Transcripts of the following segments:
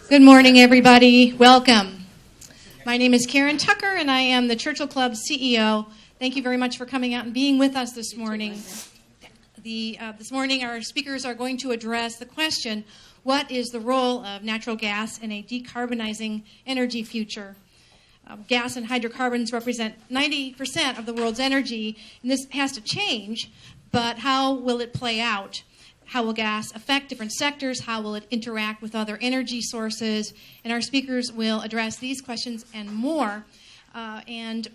Good morning, everybody. Welcome. My name is Karen Tucker, and I am the Churchill Club CEO. Thank you very much for coming out and being with us this morning. This morning, our speakers are going to address the question, what is the role of natural gas in a decarbonizing energy future? Gas and hydrocarbons represent 90% of the world's energy, and this has to change, but how will it play out? How will gas affect different sectors? How will it interact with other energy sources? And our speakers will address these questions and more. And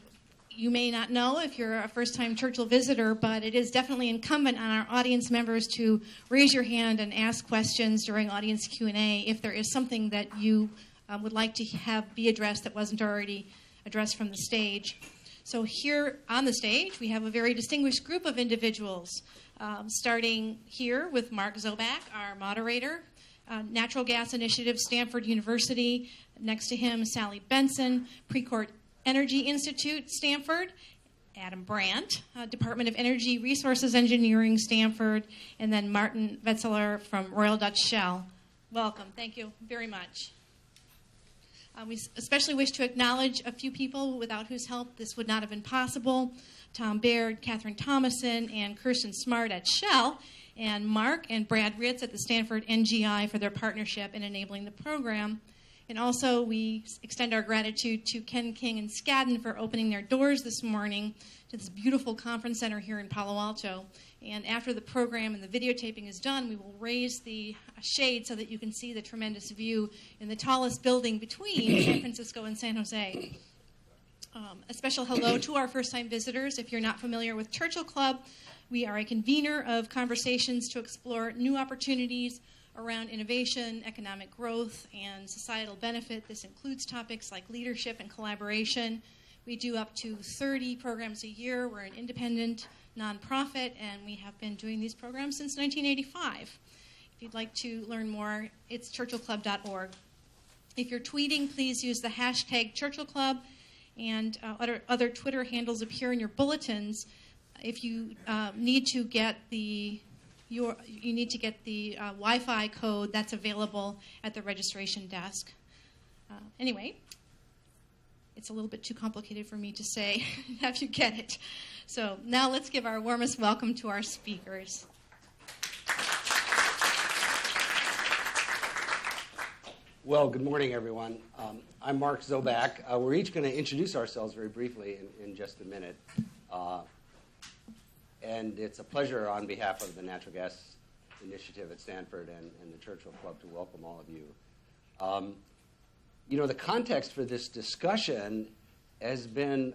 you may not know if you're a first-time Churchill visitor, but it is definitely incumbent on our audience members to raise your hand and ask questions during audience Q&A if there is something that you would like to have be addressed that wasn't already addressed from the stage. So here on the stage, we have a very distinguished group of individuals. Starting here with Mark Zoback, our moderator, Natural Gas Initiative, Stanford University. Next to him, Sally Benson, Precourt Energy Institute, Stanford. Adam Brandt, Department of Energy Resources Engineering, Stanford. And then Maarten Wetselaar from Royal Dutch Shell. Welcome. Thank you very much. We especially wish to acknowledge a few people without whose help this would not have been possible. Tom Baird, Catherine Thomason, and Kirsten Smart at Shell, and Mark and Brad Ritz at the Stanford NGI for their partnership in enabling the program. And also, we extend our gratitude to Ken King and Skadden for opening their doors this morning to this beautiful conference center here in Palo Alto. And after the program and the videotaping is done, we will raise the shade so that you can see the tremendous view in the tallest building between San Francisco and San Jose. A special hello to our first-time visitors. If you're not familiar with Churchill Club, we are a convener of conversations to explore new opportunities around innovation, economic growth, and societal benefit. This includes topics like leadership and collaboration. We do up to 30 programs a year. We're an independent nonprofit, and we have been doing these programs since 1985. If you'd like to learn more, it's churchillclub.org. If you're tweeting, please use the hashtag Churchill Club, and other Twitter handles appear in your bulletins. If you need to get the Wi-Fi code that's available at the registration desk. Anyway, it's a little bit too complicated for me to say. Have you get it? So now let's give our warmest welcome to our speakers. Well, good morning, everyone. I'm Mark Zoback. We're each going to introduce ourselves very briefly in just a minute. And it's a pleasure on behalf of the Natural Gas Initiative at Stanford and the Churchill Club to welcome all of you. The context for this discussion has been,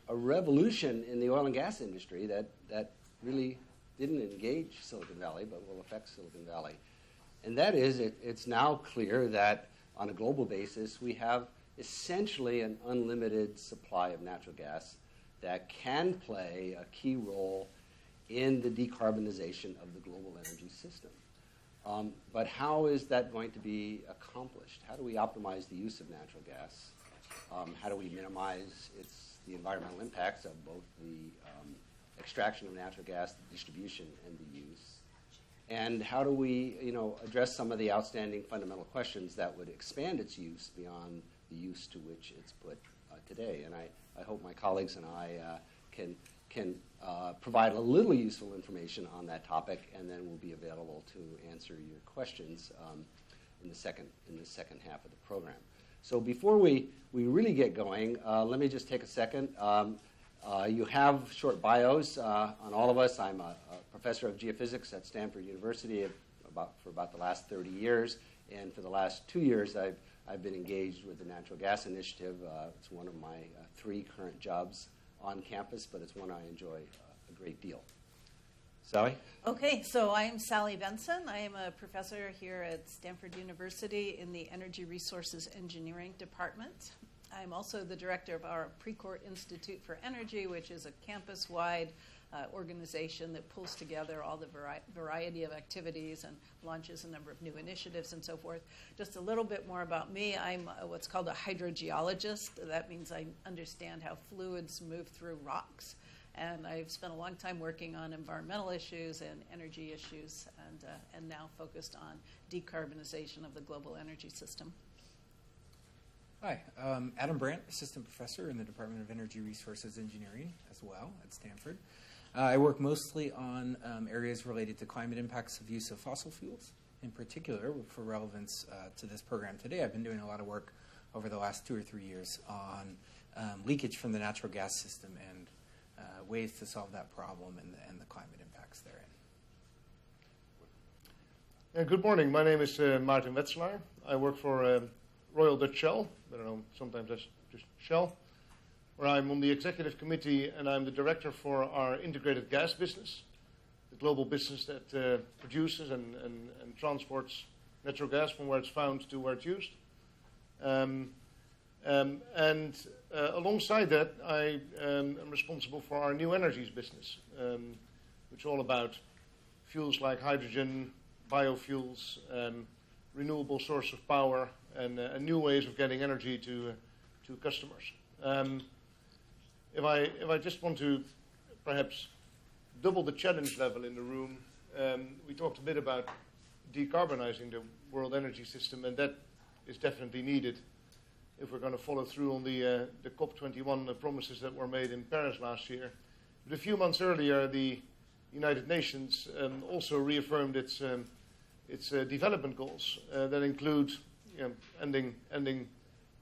a revolution in the oil and gas industry that really didn't engage Silicon Valley, but will affect Silicon Valley. And that is, it's now clear that on a global basis, we have essentially an unlimited supply of natural gas that can play a key role in the decarbonization of the global energy system. But how is that going to be accomplished? How do we optimize the use of natural gas? How do we minimize the environmental impacts of both the extraction of natural gas, the distribution, and the use? And how do we, address some of the outstanding fundamental questions that would expand its use beyond the use to which it's put today? And I hope my colleagues and I can provide a little useful information on that topic, and then we'll be available to answer your questions in the second half of the program. So before we really get going, let me just take a second. You have short bios on all of us. I'm a professor of geophysics at Stanford University for about the last 30 years, and for the last 2 years I've been engaged with the Natural Gas Initiative. It's one of my 3 current jobs on campus, but it's one I enjoy a great deal. Sally? Okay, so I am Sally Benson. I am a professor here at Stanford University in the Energy Resources Engineering Department. I'm also the director of our Precourt Institute for Energy, which is a campus-wide organization that pulls together all the variety of activities and launches a number of new initiatives and so forth. Just a little bit more about me. I'm what's called a hydrogeologist. That means I understand how fluids move through rocks. And I've spent a long time working on environmental issues and energy issues. and now focused on decarbonization of the global energy system. Hi, Adam Brandt, Assistant Professor in the Department of Energy Resources Engineering as well at Stanford. I work mostly on areas related to climate impacts of use of fossil fuels. In particular, for relevance to this program today, I've been doing a lot of work over the last 2 or 3 years on leakage from the natural gas system and ways to solve that problem and the climate impacts therein. Good morning. My name is Maarten Wetselaar. I work for Royal Dutch Shell, I don't know, sometimes that's just Shell, where I'm on the executive committee and I'm the director for our integrated gas business, the global business that produces and transports natural gas from where it's found to where it's used. Alongside that, I am responsible for our new energies business, which is all about fuels like hydrogen, biofuels, renewable source of power, and new ways of getting energy to customers. If I just want to perhaps double the challenge level in the room, we talked a bit about decarbonizing the world energy system, and that is definitely needed if we're going to follow through on the COP21 promises that were made in Paris last year. But a few months earlier, the United Nations also reaffirmed its development goals that include ending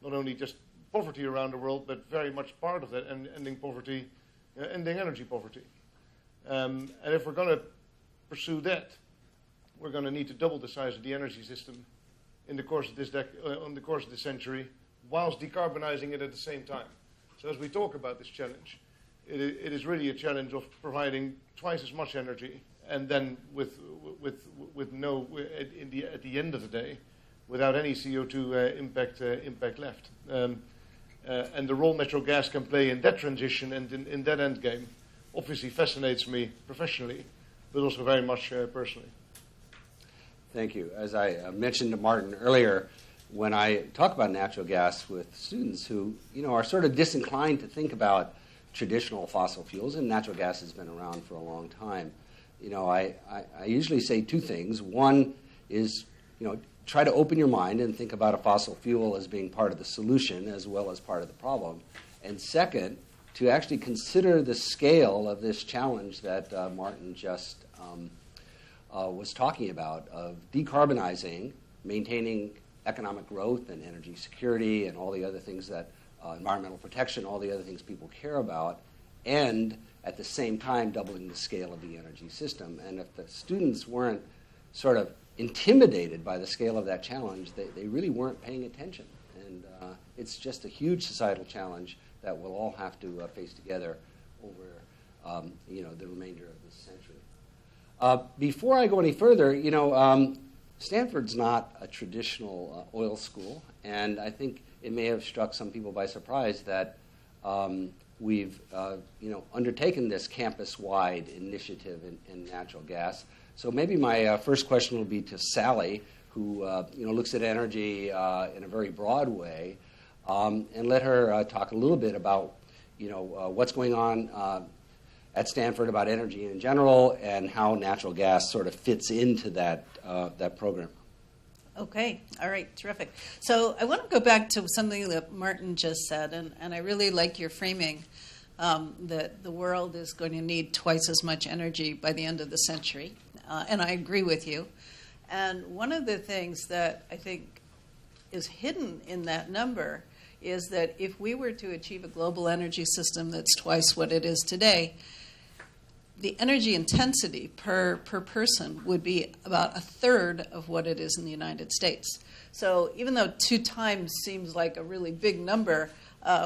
not only just poverty around the world, but very much part of that, ending poverty, ending energy poverty. And if we're going to pursue that, we're going to need to double the size of the energy system in the course of this century, whilst decarbonizing it at the same time. So as we talk about this challenge, it is really a challenge of providing twice as much energy, and then at the end of the day, without any CO2 impact left. And the role natural gas can play in that transition and in that end game obviously fascinates me professionally, but also very much personally. Thank you. As I mentioned to Maarten earlier, when I talk about natural gas with students who, are sort of disinclined to think about traditional fossil fuels, and natural gas has been around for a long time, I usually say two things. One is, try to open your mind and think about a fossil fuel as being part of the solution as well as part of the problem. And second, to actually consider the scale of this challenge that Maarten just was talking about, of decarbonizing, maintaining economic growth and energy security and all the other things that environmental protection, all the other things people care about, and at the same time doubling the scale of the energy system. And if the students weren't sort of intimidated by the scale of that challenge, they really weren't paying attention. And it's just a huge societal challenge that we'll all have to face together over the remainder of this century. Before I go any further, Stanford's not a traditional oil school, and I think it may have struck some people by surprise that we've undertaken this campus-wide initiative in natural gas. So maybe my first question will be to Sally, who looks at energy in a very broad way, and let her talk a little bit about what's going on at Stanford about energy in general and how natural gas sort of fits into that program. Okay. All right. Terrific. So I want to go back to something that Maarten just said, and I really like your framing that the world is going to need twice as much energy by the end of the century, and I agree with you. And one of the things that I think is hidden in that number is that if we were to achieve a global energy system that's twice what it is today, the energy intensity per person would be about a third of what it is in the United States. So even though 2 times seems like a really big number,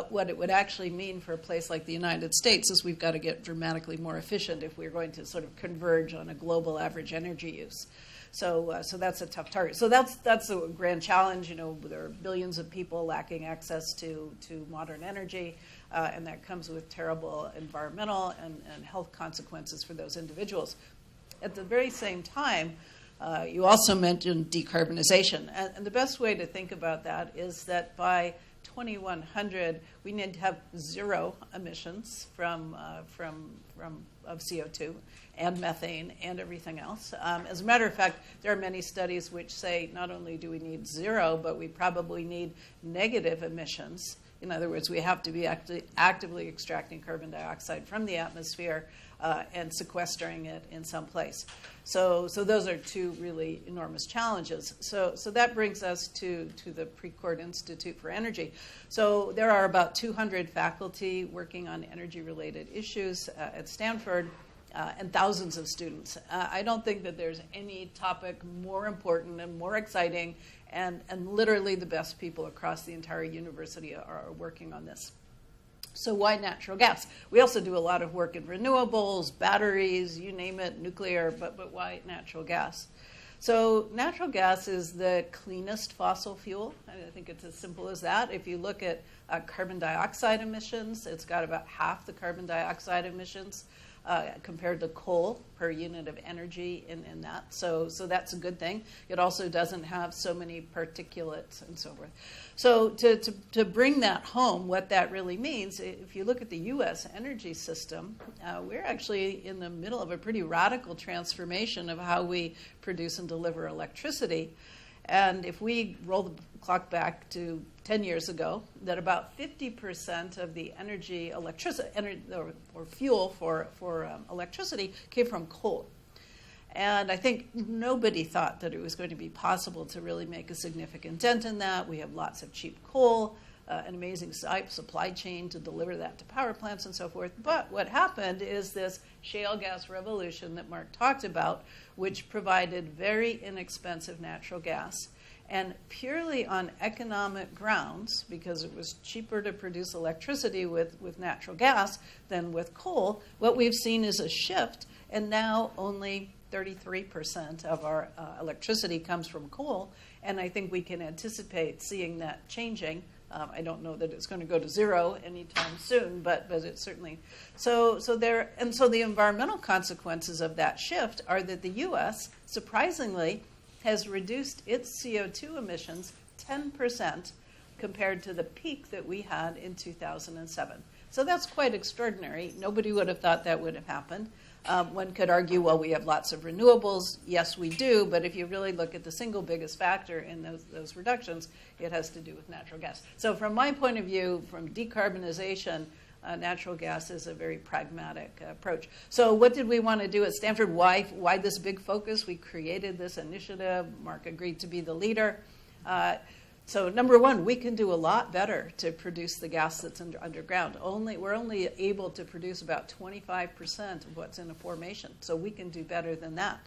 what it would actually mean for a place like the United States is we've got to get dramatically more efficient if we're going to sort of converge on a global average energy use. So that's a tough target. So that's a grand challenge. There are billions of people lacking access to modern energy, and that comes with terrible environmental and health consequences for those individuals. At the very same time, you also mentioned decarbonization. And the best way to think about that is that by 2100, we need to have zero emissions of CO2 and methane and everything else. As a matter of fact, there are many studies which say not only do we need zero, but we probably need negative emissions. In other words, we have to be actively extracting carbon dioxide from the atmosphere and sequestering it in some place. So those are two really enormous challenges. So that brings us to the Precourt Institute for Energy. So there are about 200 faculty working on energy-related issues at Stanford, and thousands of students. I don't think that there's any topic more important and more exciting, and literally the best people across the entire university are working on this. So why natural gas? We also do a lot of work in renewables, batteries, you name it, nuclear, but why natural gas? So natural gas is the cleanest fossil fuel. I think it's as simple as that. If you look at carbon dioxide emissions, it's got about half the carbon dioxide emissions compared to coal per unit of energy in that. So that's a good thing. It also doesn't have so many particulates and so forth. So to bring that home, what that really means, if you look at the U.S. energy system, we're actually in the middle of a pretty radical transformation of how we produce and deliver electricity. And if we roll the clock back to 10 years ago, that about 50% of the energy, or fuel for electricity came from coal. And I think nobody thought that it was going to be possible to really make a significant dent in that. We have lots of cheap coal, an amazing supply chain to deliver that to power plants and so forth. But what happened is this shale gas revolution that Mark talked about, which provided very inexpensive natural gas. And purely on economic grounds, because it was cheaper to produce electricity with natural gas than with coal, what we've seen is a shift, and now only 33% of our electricity comes from coal, and I think we can anticipate seeing that changing. I don't know that it's going to go to zero anytime soon, but it's certainly so the environmental consequences of that shift are that the U.S. surprisingly has reduced its CO2 emissions 10% compared to the peak that we had in 2007. So that's quite extraordinary. Nobody would have thought that would have happened. One could argue, well, we have lots of renewables. Yes, we do, but if you really look at the single biggest factor in those reductions, it has to do with natural gas. So from my point of view, from decarbonization, natural gas is a very pragmatic approach. So what did we want to do at Stanford? Why this big focus? We created this initiative. Mark agreed to be the leader. So number one, we can do a lot better to produce the gas that's underground. We're only able to produce about 25% of what's in a formation, so we can do better than that.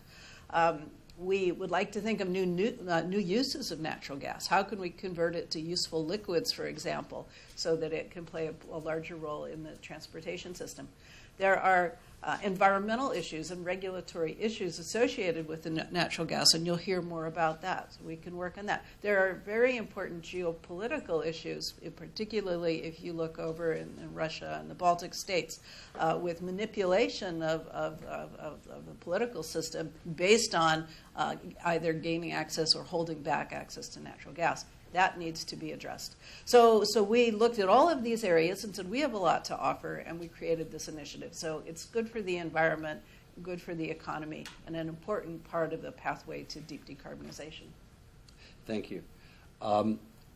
We would like to think of new uses of natural gas. How can we convert it to useful liquids, for example, so that it can play a larger role in the transportation system? There are environmental issues and regulatory issues associated with the natural gas, and you'll hear more about that. So we can work on that. There are very important geopolitical issues, particularly if you look over in Russia and the Baltic states, with manipulation of the political system based on either gaining access or holding back access to natural gas. That needs to be addressed. So we looked at all of these areas and said we have a lot to offer, and we created this initiative. So it's good for the environment, good for the economy, and an important part of the pathway to deep decarbonization. Thank you.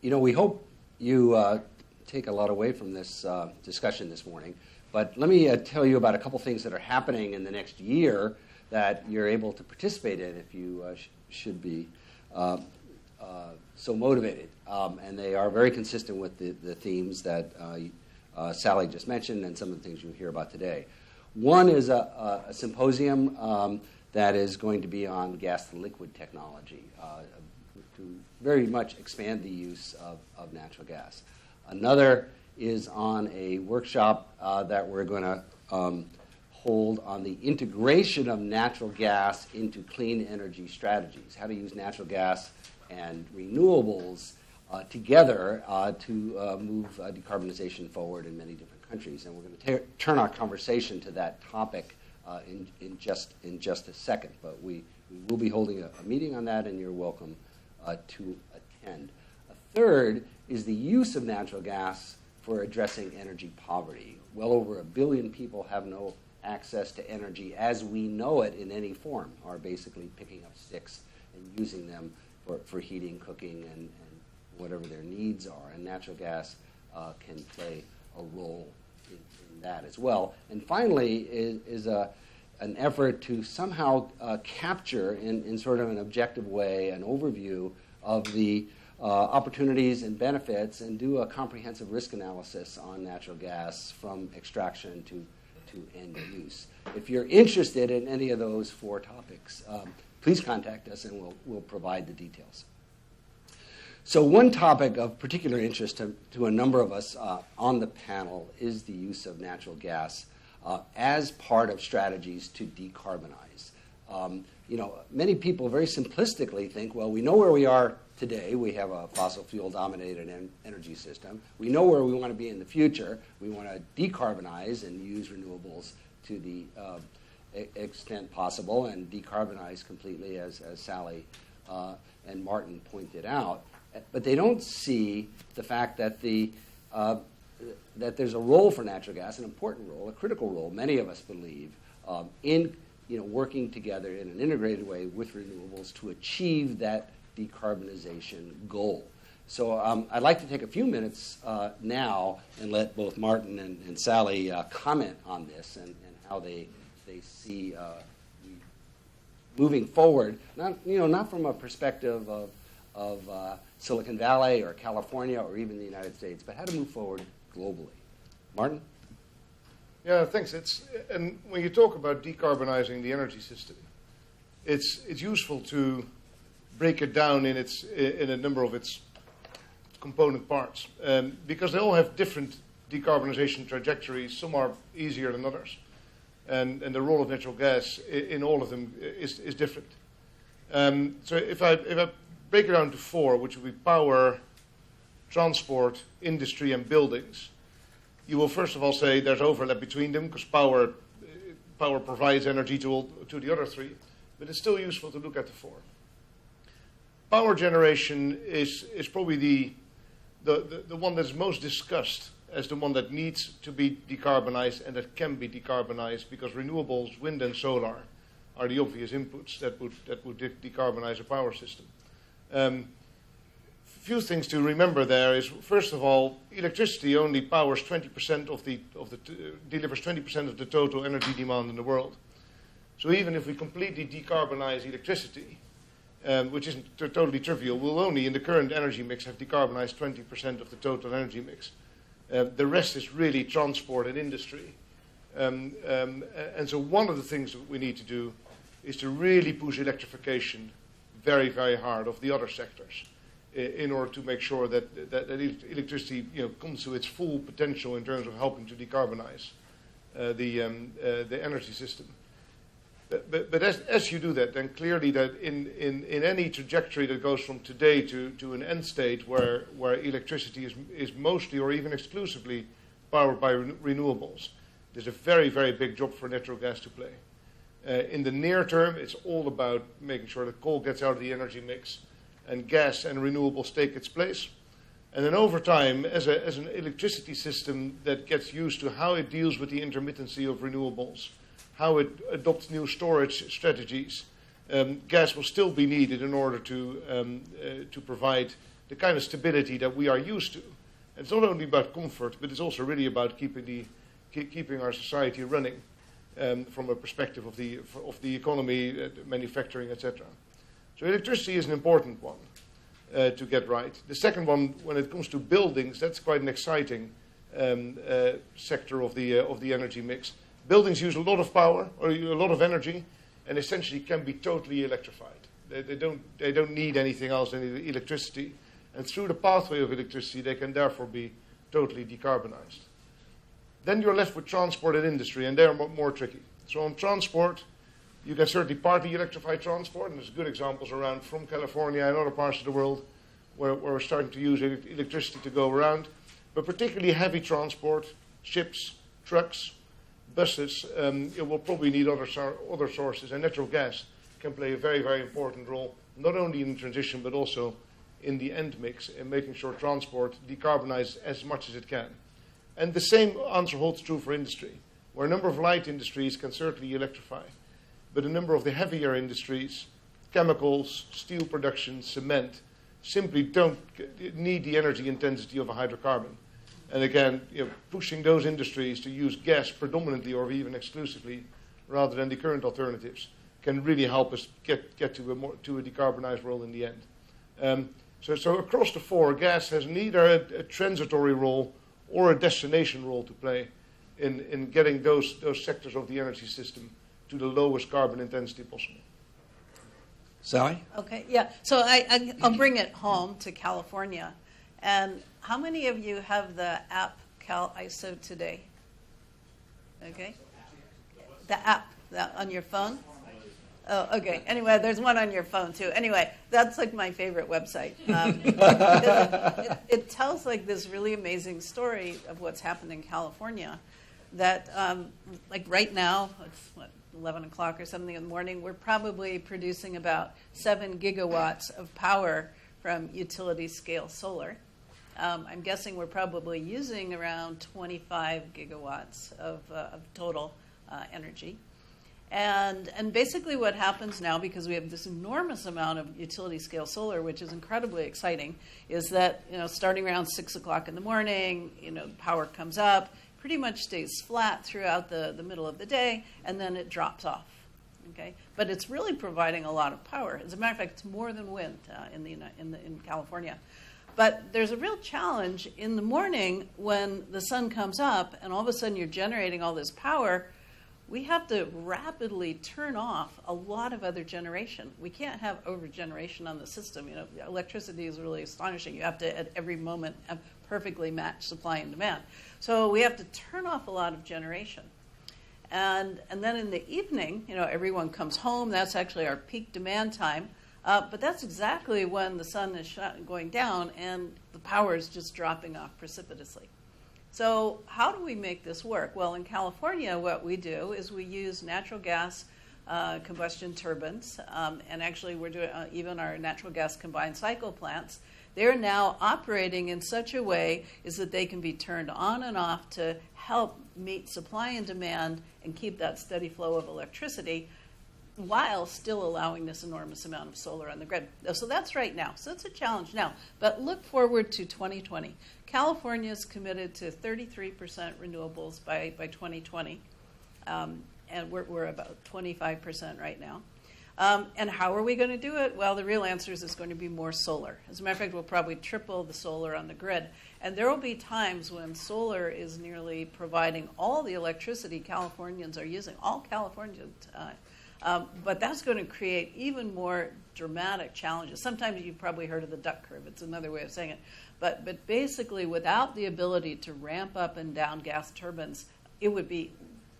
We hope you take a lot away from this discussion this morning. But let me tell you about a couple things that are happening in the next year that you're able to participate in if you should be so motivated. And they are very consistent with the themes that Sally just mentioned and some of the things you'll hear about today. One is a symposium that is going to be on gas-to-liquid technology to very much expand the use of natural gas. Another is on a workshop that we're going to hold on the integration of natural gas into clean energy strategies, how to use natural gas and renewables together to move decarbonization forward in many different countries. And we're going to turn our conversation to that topic in just a second. But we will be holding a meeting on that, and you're welcome to attend. A third is the use of natural gas for addressing energy poverty. Well over 1 billion people have no access to energy as we know it in any form, are basically picking up sticks and using them for heating, cooking, and whatever their needs are. And natural gas can play a role in that as well. And finally is an effort to somehow capture in sort of an objective way an overview of the opportunities and benefits and do a comprehensive risk analysis on natural gas from extraction to end use. If you're interested in any of those 4 topics, please contact us and we'll provide the details. So one topic of particular interest to a number of us on the panel is the use of natural gas as part of strategies to decarbonize. Many people very simplistically think, well, we know where we are today. We have a fossil fuel dominated energy system. We know where we want to be in the future. We want to decarbonize and use renewables to the extent possible and decarbonize completely, as Sally and Maarten pointed out. But they don't see the fact that that there's a role for natural gas, an important role, a critical role, many of us believe, in working together in an integrated way with renewables to achieve that decarbonization goal. So I'd like to take a few minutes now and let both Maarten and Sally comment on this and how they see moving forward, not from a perspective of Silicon Valley or California or even the United States, but how to move forward globally. Maarten? Yeah, thanks. And when you talk about decarbonizing the energy system, it's useful to break it down in a number of its component parts, because they all have different decarbonization trajectories. Some are easier than others, and the role of natural gas in all of them is different. So if I break it down to 4, which would be power, transport, industry, and buildings, you will first of all say there's overlap between them because power provides energy to the other 3, but it's still useful to look at the 4. Power generation is probably the one that's most discussed as the one that needs to be decarbonized and that can be decarbonized, because renewables, wind and solar, are the obvious inputs that would decarbonize a power system. Few things to remember there is, first of all, electricity only powers 20% delivers 20% of the total energy demand in the world. So even if we completely decarbonize electricity, which isn't totally trivial, we'll only in the current energy mix have decarbonized 20% of the total energy mix. The rest is really transport and industry. And so one of the things that we need to do is to really push electrification very, very hard of the other sectors in order to make sure that electricity comes to its full potential in terms of helping to decarbonize the energy system. But as you do that, then clearly that in any trajectory that goes from today to an end state where electricity is mostly or even exclusively powered by renewables, there's a very, very big job for natural gas to play. In the near term, it's all about making sure that coal gets out of the energy mix and gas and renewables take its place. And then over time, as an electricity system that gets used to how it deals with the intermittency of renewables, how it adopts new storage strategies, gas will still be needed in order to provide the kind of stability that we are used to. And it's not only about comfort, but it's also really about keeping our society running from a perspective of the economy, manufacturing, etc. So electricity is an important one to get right. The second one, when it comes to buildings, that's quite an exciting sector of the energy mix. Buildings use a lot of power or a lot of energy, and essentially can be totally electrified. They don't need anything else than electricity, and through the pathway of electricity, they can therefore be totally decarbonized. Then you're left with transport and industry, and they're more tricky. So on transport, you can certainly partly electrify transport, and there's good examples around from California and other parts of the world where we're starting to use electricity to go around. But particularly heavy transport, ships, trucks, buses, it will probably need other sources, and natural gas can play a very, very important role, not only in transition, but also in the end mix and making sure transport decarbonizes as much as it can. And the same answer holds true for industry, where a number of light industries can certainly electrify, but a number of the heavier industries, chemicals, steel production, cement, simply don't need the energy intensity of a hydrocarbon. And again, pushing those industries to use gas predominantly or even exclusively rather than the current alternatives can really help us get to a decarbonized world in the end. So across the four, gas has neither a transitory role or a destination role to play in getting those sectors of the energy system to the lowest carbon intensity possible. Sally? Okay, yeah. So I'll bring it home to California. And how many of you have the app Cal ISO Today? Okay. The app on your phone? Oh, okay. Anyway, there's one on your phone, too. Anyway, that's like my favorite website. It tells like this really amazing story of what's happened in California that, like right now, it's 11 o'clock or something in the morning, we're probably producing about 7 gigawatts of power from utility-scale solar. I'm guessing we're probably using around 25 gigawatts of total energy. And basically what happens now, because we have this enormous amount of utility-scale solar, which is incredibly exciting, is that starting around 6 o'clock in the morning, power comes up, pretty much stays flat throughout the middle of the day, and then it drops off. Okay, but it's really providing a lot of power. As a matter of fact, it's more than wind in California. But there's a real challenge in the morning when the sun comes up, and all of a sudden you're generating all this power. We have to rapidly turn off a lot of other generation. We can't have over-generation on the system. Electricity is really astonishing. You have to, at every moment, have perfectly matched supply and demand. So we have to turn off a lot of generation. And then in the evening, everyone comes home. That's actually our peak demand time. But that's exactly when the sun is going down and the power is just dropping off precipitously. So how do we make this work? Well, in California, what we do is we use natural gas combustion turbines, and actually we're doing even our natural gas combined cycle plants. They're now operating in such a way is that they can be turned on and off to help meet supply and demand and keep that steady flow of electricity while still allowing this enormous amount of solar on the grid. So that's right now. So it's a challenge now. But look forward to 2020. California is committed to 33% renewables by 2020. And we're about 25% right now. And how are we going to do it? Well, the real answer is it's going to be more solar. As a matter of fact, we'll probably triple the solar on the grid. And there will be times when solar is nearly providing all the electricity Californians are using, all Californians. But that's going to create even more dramatic challenges. Sometimes you've probably heard of the duck curve. It's another way of saying it. But basically, without the ability to ramp up and down gas turbines, it would be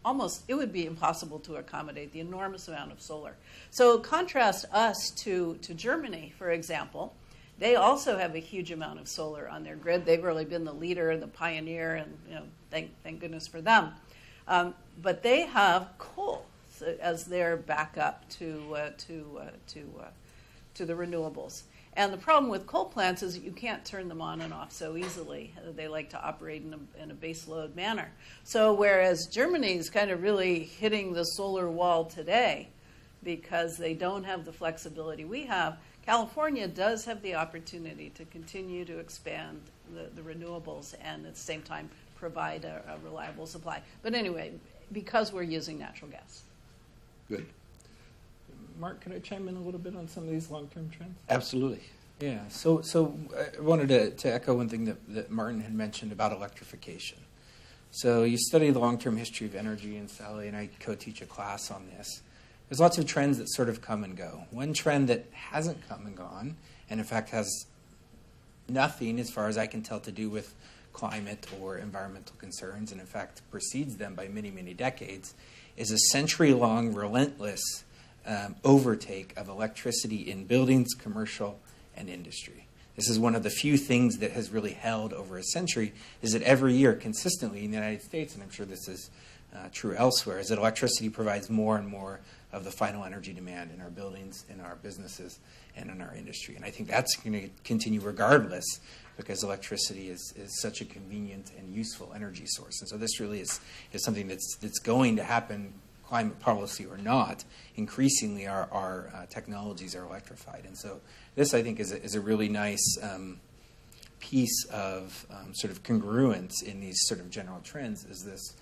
impossible to accommodate the enormous amount of solar. So contrast us to Germany, for example. They also have a huge amount of solar on their grid. They've really been the leader and the pioneer, and thank goodness for them. But they have coal as their backup to the renewables. And the problem with coal plants is you can't turn them on and off so easily. They like to operate in a base load manner. So whereas Germany is kind of really hitting the solar wall today because they don't have the flexibility we have, California does have the opportunity to continue to expand the renewables and at the same time provide a reliable supply. But anyway, because we're using natural gas. Good. Mark, could I chime in a little bit on some of these long-term trends? Absolutely. Yeah, so I wanted to echo one thing that Maarten had mentioned about electrification. So you study the long-term history of energy, and Sally and I co-teach a class on this. There's lots of trends that sort of come and go. One trend that hasn't come and gone, and in fact has nothing, as far as I can tell, to do with climate or environmental concerns, and in fact precedes them by many, many decades, is a century-long, relentless overtake of electricity in buildings, commercial, and industry. This is one of the few things that has really held over a century, is that every year consistently in the United States, and I'm sure this is true elsewhere, is that electricity provides more and more of the final energy demand in our buildings, in our businesses, and in our industry. And I think that's going to continue regardless, because electricity is such a convenient and useful energy source. And so this really is something that's going to happen, climate policy or not. Increasingly, our technologies are electrified. And so this, I think, is a really nice piece of sort of congruence in these sort of general trends, is this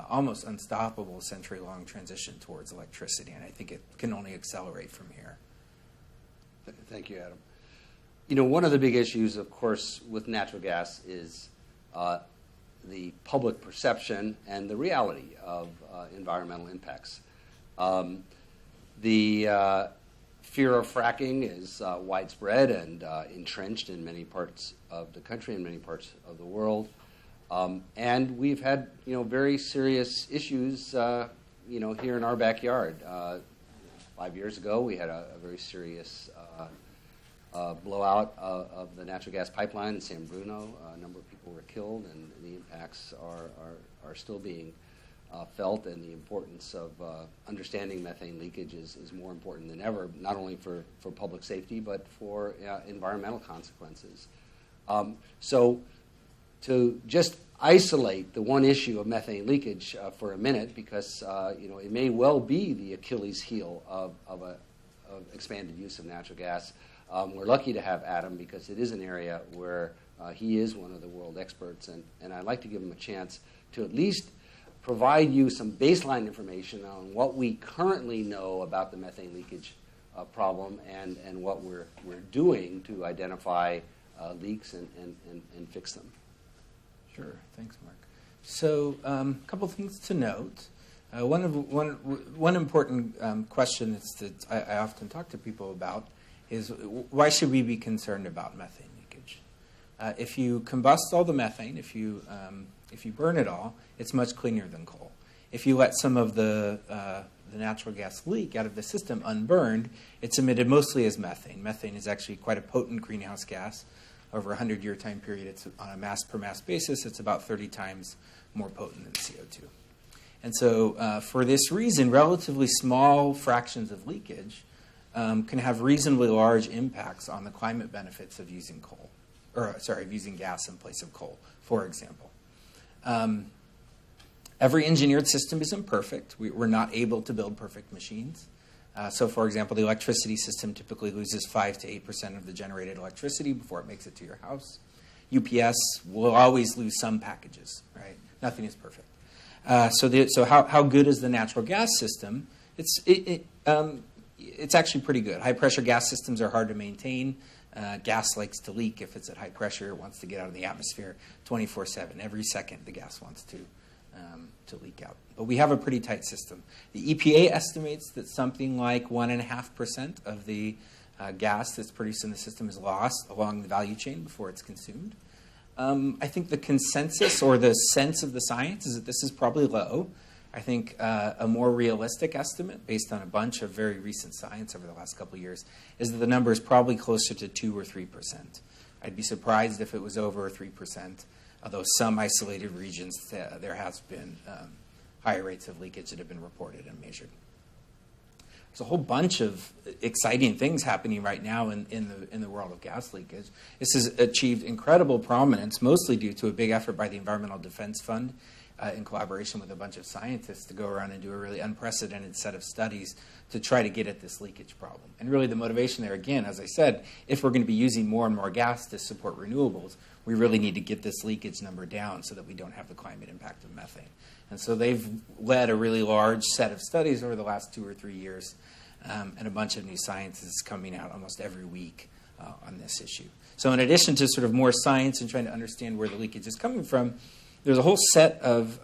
almost unstoppable century-long transition towards electricity. And I think it can only accelerate from here. Thank you, Adam. You know, one of the big issues, of course, with natural gas is the public perception and the reality of environmental impacts. The fear of fracking is widespread and entrenched in many parts of the country and many parts of the world. And we've had, very serious issues, here in our backyard. 5 years ago, we had a very serious blowout of the natural gas pipeline in San Bruno. A number of people were killed, and the impacts are still being felt, and the importance of understanding methane leakage is more important than ever, not only for public safety, but for environmental consequences. So to just isolate the one issue of methane leakage for a minute, because it may well be the Achilles heel of expanded use of natural gas. We're lucky to have Adam, because it is an area where he is one of the world experts, and I'd like to give him a chance to at least provide you some baseline information on what we currently know about the methane leakage problem and what we're doing to identify leaks and fix them. Sure. Thanks, Mark. So a couple things to note. One important question that I often talk to people about is, why should we be concerned about methane leakage? If you combust all the methane, if you burn it all, it's much cleaner than coal. If you let some of the natural gas leak out of the system unburned, it's emitted mostly as methane. Methane is actually quite a potent greenhouse gas. Over a 100-year time period, it's on a mass-per-mass basis, it's about 30 times more potent than CO2. And so for this reason, relatively small fractions of leakage can have reasonably large impacts on the climate benefits of using using gas in place of coal, for example. Every engineered system is imperfect. We're not able to build perfect machines. So, for example, the electricity system typically loses 5 to 8% of the generated electricity before it makes it to your house. UPS will always lose some packages, right? Nothing is perfect. So how good is the natural gas system? It's actually pretty good. High-pressure gas systems are hard to maintain. Gas likes to leak if it's at high pressure. It wants to get out of the atmosphere 24/7. Every second, the gas wants to leak out. But we have a pretty tight system. The EPA estimates that something like 1.5% of the gas that's produced in the system is lost along the value chain before it's consumed. I think the consensus or the sense of the science is that this is probably low. I think a more realistic estimate, based on a bunch of very recent science over the last couple of years, is that the number is probably closer to 2 or 3%. I'd be surprised if it was over 3%, although some isolated regions there has been higher rates of leakage that have been reported and measured. There's a whole bunch of exciting things happening right now in the world of gas leakage. This has achieved incredible prominence, mostly due to a big effort by the Environmental Defense Fund in collaboration with a bunch of scientists to go around and do a really unprecedented set of studies to try to get at this leakage problem. And really the motivation there, again, as I said, if we're going to be using more and more gas to support renewables, we really need to get this leakage number down so that we don't have the climate impact of methane. And so they've led a really large set of studies over the last 2 or 3 years, and a bunch of new science is coming out almost every week on this issue. So in addition to sort of more science and trying to understand where the leakage is coming from, there's a whole set of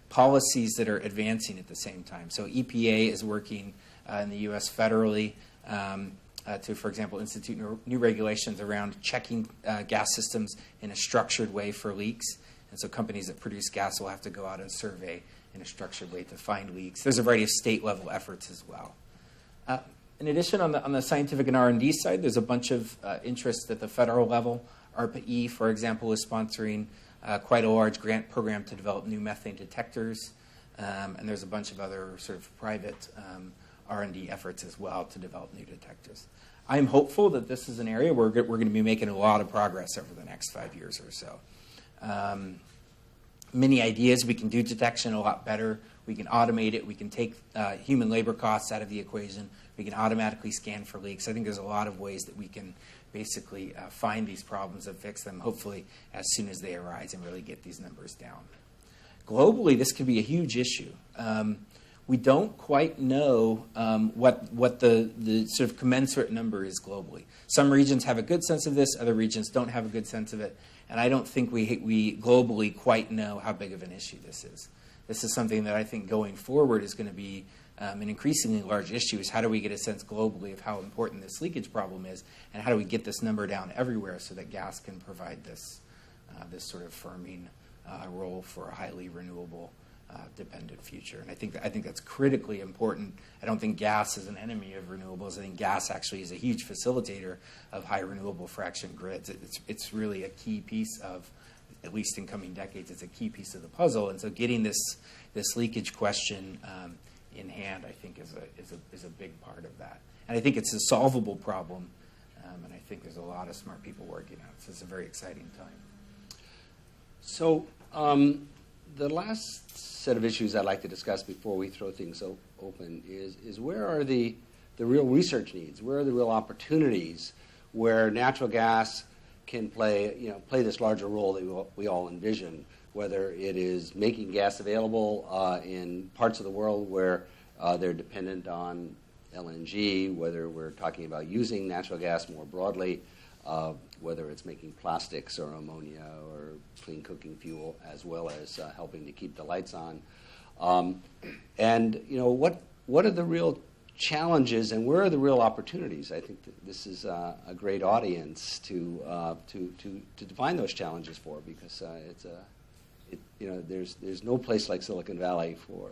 policies that are advancing at the same time. So EPA is working in the U.S. federally to, for example, institute new regulations around checking gas systems in a structured way for leaks. And so companies that produce gas will have to go out and survey in a structured way to find leaks. There's a variety of state-level efforts as well. In addition, on the scientific and R&D side, there's a bunch of interest at the federal level. ARPA-E, for example, is sponsoring quite a large grant program to develop new methane detectors. And there's a bunch of other sort of private R&D efforts as well to develop new detectors. I'm hopeful that this is an area where we're going to be making a lot of progress over the next 5 years or so. Many ideas. We can do detection a lot better. We can automate it. We can take human labor costs out of the equation. We can automatically scan for leaks. I think there's a lot of ways that we can basically find these problems and fix them, hopefully as soon as they arise, and really get these numbers down. Globally, this could be a huge issue. We don't quite know what the sort of commensurate number is globally. Some regions have a good sense of this. Other regions don't have a good sense of it. And I don't think we globally quite know how big of an issue this is. This is something that I think going forward is going to be an increasingly large issue, is how do we get a sense globally of how important this leakage problem is, and how do we get this number down everywhere so that gas can provide this sort of firming role for a highly renewable dependent future. And I think that's critically important. I don't think gas is an enemy of renewables. I think gas actually is a huge facilitator of high renewable fraction grids. It's really a key piece of, at least in coming decades, it's a key piece of the puzzle. And so getting this leakage question in hand, I think, is a big part of that. And I think it's a solvable problem, and I think there's a lot of smart people working on it. So it's a very exciting time. So the last set of issues I'd like to discuss before we throw things open is where are the real research needs? Where are the real opportunities where natural gas can play this larger role that we all envision, whether it is making gas available in parts of the world where they're dependent on LNG, whether we're talking about using natural gas more broadly, whether it's making plastics or ammonia or clean cooking fuel, as well as helping to keep the lights on. And what are the real challenges and where are the real opportunities? I think that this is a great audience to define those challenges for, because there's no place like Silicon Valley for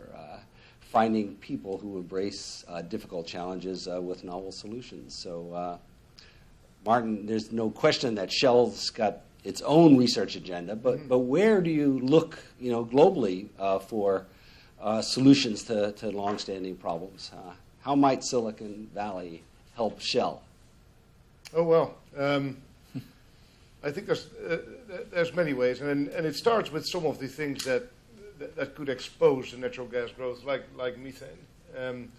finding people who embrace difficult challenges with novel solutions. So, Maarten, there's no question that Shell's got its own research agenda, but where do you look, globally for solutions to long-standing problems? How might Silicon Valley help Shell? Oh well, I think there's many ways, and it starts with some of the things that could expose the natural gas growth, like methane.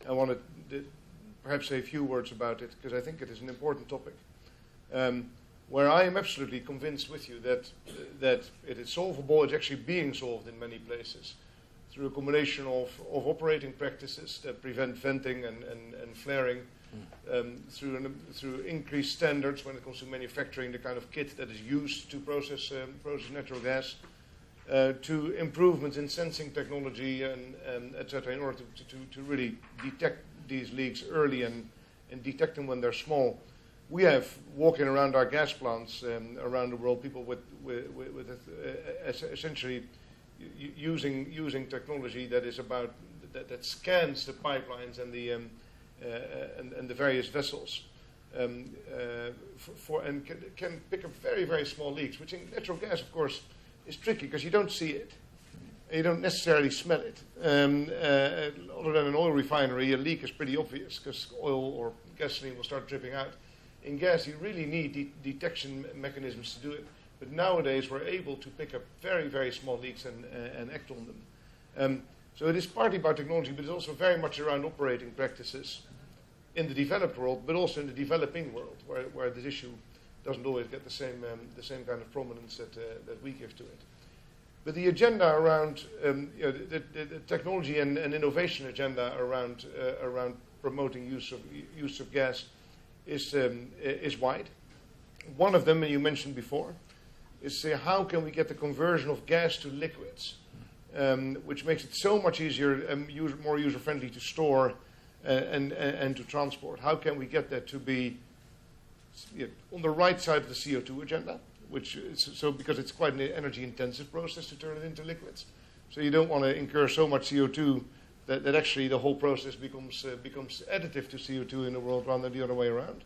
I want to perhaps say a few words about it, because I think it is an important topic. Where I am absolutely convinced with you that it is solvable. It's actually being solved in many places through a combination of operating practices that prevent venting and flaring, through increased standards when it comes to manufacturing the kind of kit that is used to process natural gas, to improvements in sensing technology and et cetera, in order to really detect these leaks early and detect them when they're small. We have, walking around our gas plants around the world, people with essentially using technology that is about that scans the pipelines and the various vessels and can pick up very, very small leaks, which in natural gas, of course, is tricky because you don't see it. You don't necessarily smell it. Other than an oil refinery, a leak is pretty obvious because oil or gasoline will start dripping out. In gas, you really need detection mechanisms to do it. But nowadays, we're able to pick up very, very small leaks and act on them. So it is partly about technology, but it's also very much around operating practices in the developed world, but also in the developing world, where this issue doesn't always get the same kind of prominence that we give to it. But the agenda around the technology and innovation agenda around promoting use of gas is wide. One of them, and you mentioned before, is how can we get the conversion of gas to liquids, which makes it so much easier and more user-friendly to store and to transport. How can we get that to be on the right side of the CO2 agenda, because it's quite an energy-intensive process to turn it into liquids. So you don't want to incur so much CO2 that actually the whole process becomes additive to CO2 in the world rather than the other way around.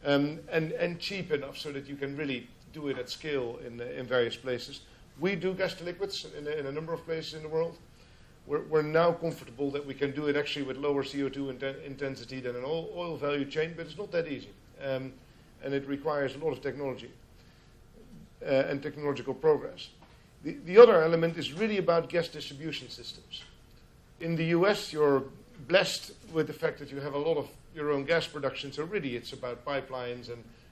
And cheap enough so that you can really do it at scale in various places. We do gas to liquids in a number of places in the world. we're now comfortable that we can do it actually with lower CO2 intensity than an oil value chain, but it's not that easy. And it requires a lot of technology and technological progress. The other element is really about gas distribution systems. In the US, you're blessed with the fact that you have a lot of your own gas production, so really it's about pipelines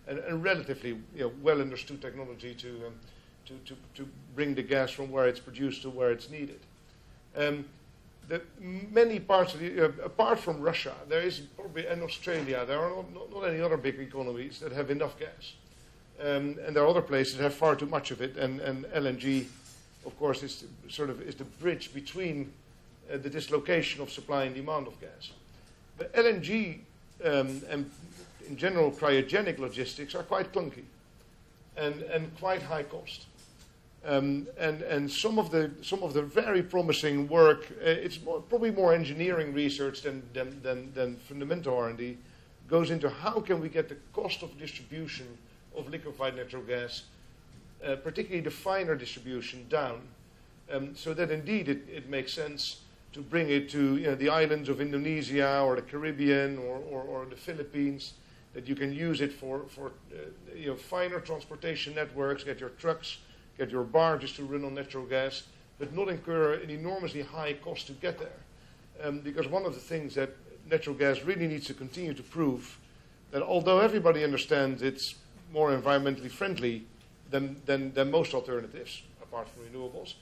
and relatively well understood technology to bring the gas from where it's produced to where it's needed. Many parts of apart from Russia, there is probably, and Australia, there are not any other big economies that have enough gas. And there are other places that have far too much of it, and LNG, of course, is the bridge between the dislocation of supply and demand of gas. But LNG and in general cryogenic logistics are quite clunky and quite high cost. And some of the very promising work, it's probably more engineering research than fundamental R&D, goes into how can we get the cost of distribution of liquefied natural gas, particularly the finer distribution, down, so that indeed it makes sense to bring it to the islands of Indonesia or the Caribbean or the Philippines, that you can use it for finer transportation networks, get your trucks, get your barges to run on natural gas, but not incur an enormously high cost to get there. Because one of the things that natural gas really needs to continue to prove, that although everybody understands it's more environmentally friendly than most alternatives, apart from renewables,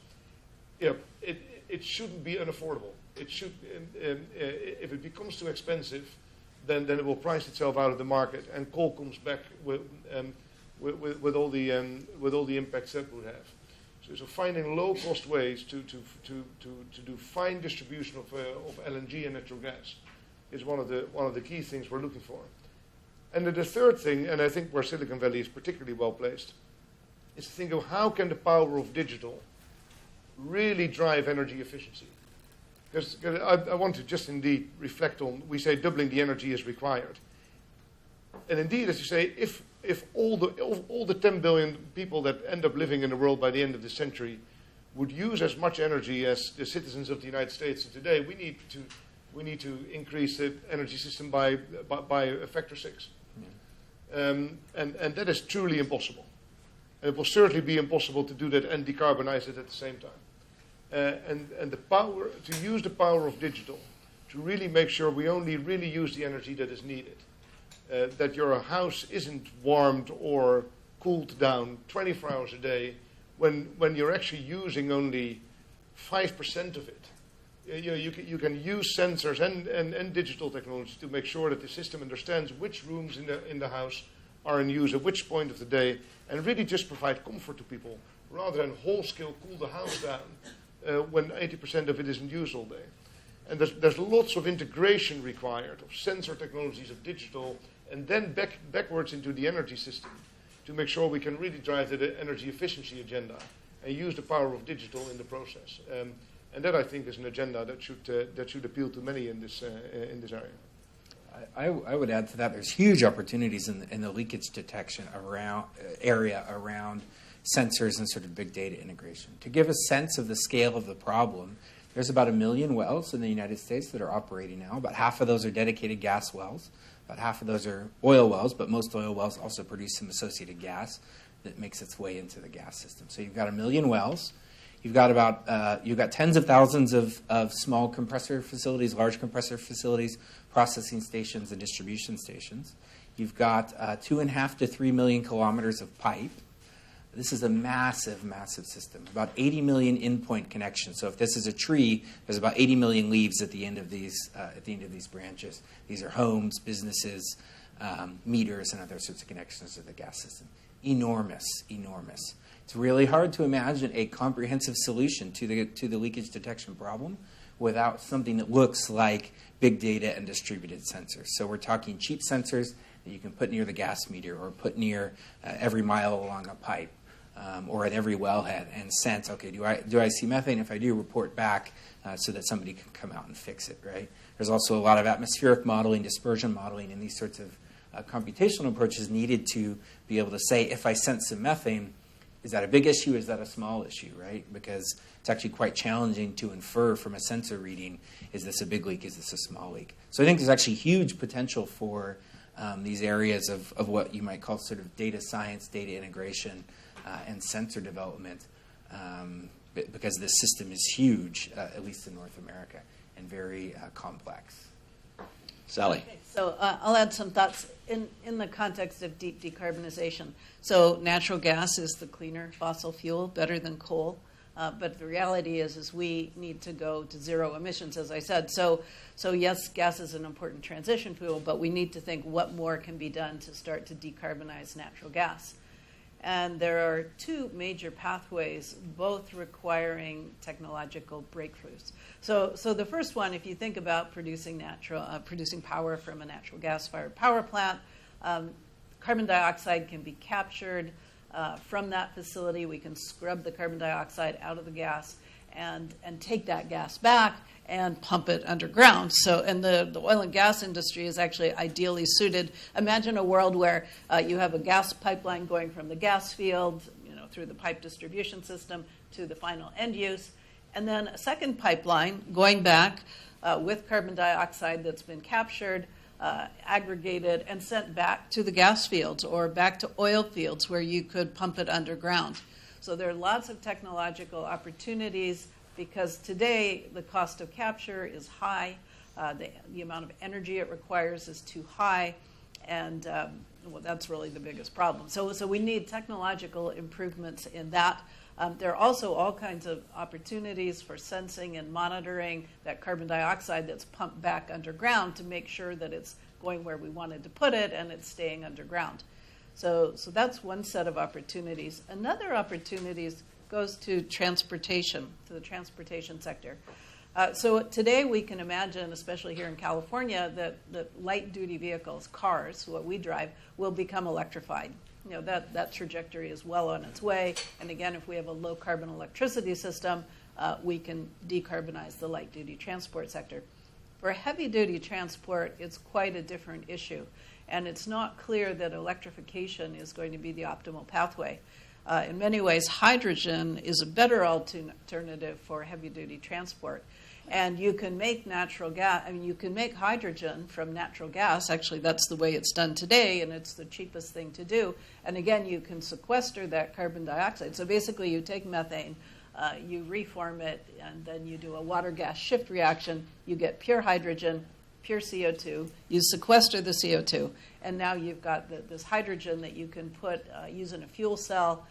it shouldn't be unaffordable. It should, if it becomes too expensive, then it will price itself out of the market, and coal comes back with all the impacts that would have. So finding low-cost ways to do fine distribution of LNG and natural gas is one of the key things we're looking for. And then the third thing, and I think where Silicon Valley is particularly well placed, is to think of how can the power of digital really drive energy efficiency. Because I want to just indeed reflect on, we say doubling the energy is required. And indeed, as you say, if all the 10 billion people that end up living in the world by the end of the century would use as much energy as the citizens of the United States do today, we need to increase the energy system by a factor 6. Yeah. And that is truly impossible. And it will certainly be impossible to do that and decarbonize it at the same time. And the power, to use the power of digital, to really make sure we only really use the energy that is needed. That your house isn't warmed or cooled down 24 hours a day when you're actually using only 5% of it. You can use sensors and digital technology to make sure that the system understands which rooms in the house are in use at which point of the day, and really just provide comfort to people rather than whole-scale cool the house down when 80% of it isn't used all day. And there's lots of integration required of sensor technologies, of digital, and then backwards into the energy system to make sure we can really drive the energy efficiency agenda and use the power of digital in the process. And that, I think, is an agenda that should appeal to many in this area. I would add to that, there's huge opportunities in the leakage detection area around sensors and sort of big data integration. To give a sense of the scale of the problem, there's about 1 million wells in the United States that are operating now. About half of those are dedicated gas wells. About half of those are oil wells, but most oil wells also produce some associated gas that makes its way into the gas system. So you've got 1 million wells. You've got tens of thousands of small compressor facilities, large compressor facilities, processing stations, and distribution stations. You've got 2.5 to 3 million kilometers of pipe. This is a massive, massive system. About 80 million endpoint connections. So if this is a tree, there's about 80 million leaves at the end of these branches. These are homes, businesses, meters, and other sorts of connections to the gas system. Enormous, enormous. It's really hard to imagine a comprehensive solution to the leakage detection problem without something that looks like big data and distributed sensors. So we're talking cheap sensors that you can put near the gas meter or put near every mile along a pipe. Or at every wellhead, and sense, okay, do I see methane? If I do, report back so that somebody can come out and fix it, right? There's also a lot of atmospheric modeling, dispersion modeling, and these sorts of computational approaches needed to be able to say, if I sense some methane, is that a big issue? Is that a small issue, right? Because it's actually quite challenging to infer from a sensor reading, is this a big leak, is this a small leak? So I think there's actually huge potential for these areas of what you might call sort of data science, data integration, and sensor development, because this system is huge, at least in North America, and very complex. Sally. Okay, so I'll add some thoughts in the context of deep decarbonization. So natural gas is the cleaner fossil fuel, better than coal. But the reality is we need to go to zero emissions, as I said. So yes, gas is an important transition fuel, but we need to think what more can be done to start to decarbonize natural gas. And there are two major pathways, both requiring technological breakthroughs. So the first one, if you think about producing power from a natural gas-fired power plant, carbon dioxide can be captured from that facility. We can scrub the carbon dioxide out of the gas and take that gas back and pump it underground. So, and the oil and gas industry is actually ideally suited. Imagine a world where you have a gas pipeline going from the gas field, through the pipe distribution system to the final end use, and then a second pipeline going back with carbon dioxide that's been captured, aggregated, and sent back to the gas fields or back to oil fields where you could pump it underground. So there are lots of technological opportunities, because today the cost of capture is high, the amount of energy it requires is too high, and that's really the biggest problem. So we need technological improvements in that. There are also all kinds of opportunities for sensing and monitoring that carbon dioxide that's pumped back underground to make sure that it's going where we wanted to put it and it's staying underground. So that's one set of opportunities. Another opportunity goes to transportation, to the transportation sector. So today we can imagine, especially here in California, that light-duty vehicles, cars, what we drive, will become electrified. That trajectory is well on its way. And again, if we have a low-carbon electricity system, we can decarbonize the light-duty transport sector. For heavy-duty transport, it's quite a different issue. And it's not clear that electrification is going to be the optimal pathway. In many ways, hydrogen is a better alternative for heavy-duty transport. And you can make you can make hydrogen from natural gas. Actually, that's the way it's done today, and it's the cheapest thing to do. And again, you can sequester that carbon dioxide. So basically, you take methane, you reform it, and then you do a water-gas shift reaction. You get pure hydrogen, pure CO2. You sequester the CO2, and now you've got this hydrogen that you can use in a fuel cell,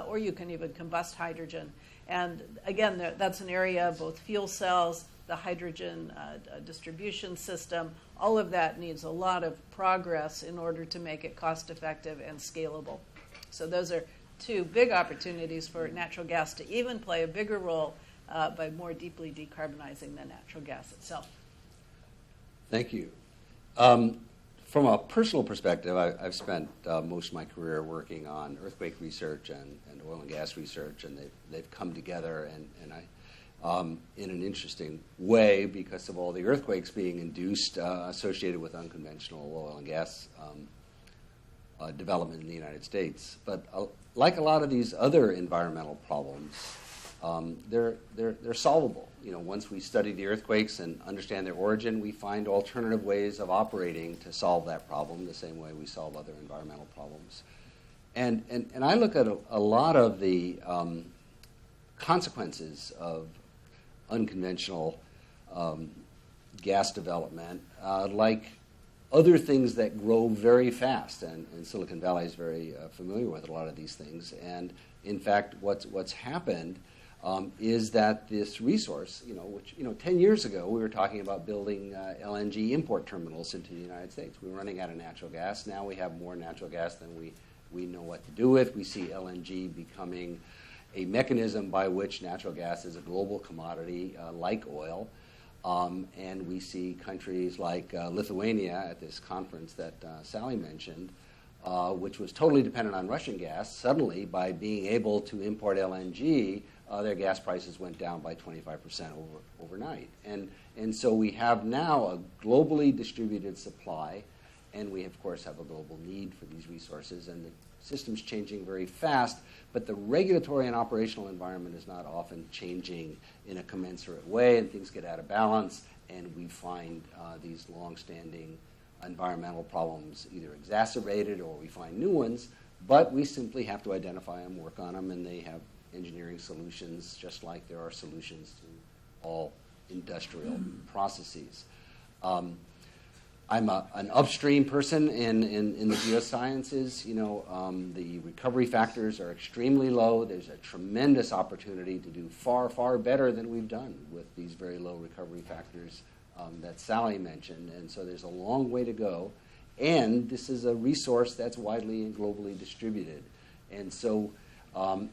or you can even combust hydrogen. And again, that's an area of both fuel cells, the hydrogen distribution system. All of that needs a lot of progress in order to make it cost-effective and scalable. So those are two big opportunities for natural gas to even play a bigger role by more deeply decarbonizing the natural gas itself. Thank you. From a personal perspective, I've spent most of my career working on earthquake research and oil and gas research, and they've come together and in an interesting way because of all the earthquakes being induced associated with unconventional oil and gas development in the United States. But like a lot of these other environmental problems, they're solvable. Once we study the earthquakes and understand their origin, we find alternative ways of operating to solve that problem, the same way we solve other environmental problems. And I look at a lot of the consequences of unconventional gas development like other things that grow very fast, and Silicon Valley is very familiar with a lot of these things. And in fact, what's happened is that this resource, which 10 years ago we were talking about building LNG import terminals into the United States. We were running out of natural gas. Now we have more natural gas than we know what to do with. We see LNG becoming a mechanism by which natural gas is a global commodity like oil. And we see countries like Lithuania at this conference that Sally mentioned, which was totally dependent on Russian gas. Suddenly, by being able to import LNG, their gas prices went down by 25% overnight. And so we have now a globally distributed supply, and we, of course, have a global need for these resources. And the system's changing very fast, but the regulatory and operational environment is not often changing in a commensurate way, and things get out of balance, and we find these long-standing environmental problems either exacerbated or we find new ones, but we simply have to identify them, work on them, and they have engineering solutions just like there are solutions to all industrial processes. I'm an upstream person in the geosciences. The recovery factors are extremely low. There's a tremendous opportunity to do far, far better than we've done with these very low recovery factors that Sally mentioned. And so there's a long way to go. And this is a resource that's widely and globally distributed. And so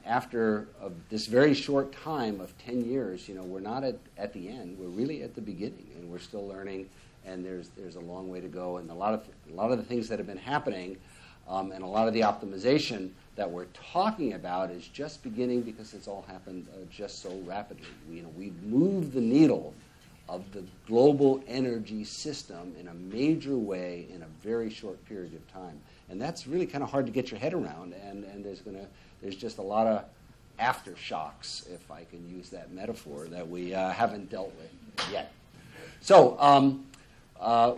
after this very short time of 10 years, we're not at the end. We're really at the beginning, and we're still learning. And there's a long way to go, and a lot of the things that have been happening, and a lot of the optimization that we're talking about is just beginning because it's all happened just so rapidly. We've moved the needle of the global energy system in a major way in a very short period of time, and that's really kind of hard to get your head around. And there's just a lot of aftershocks, if I can use that metaphor, that we haven't dealt with yet. So.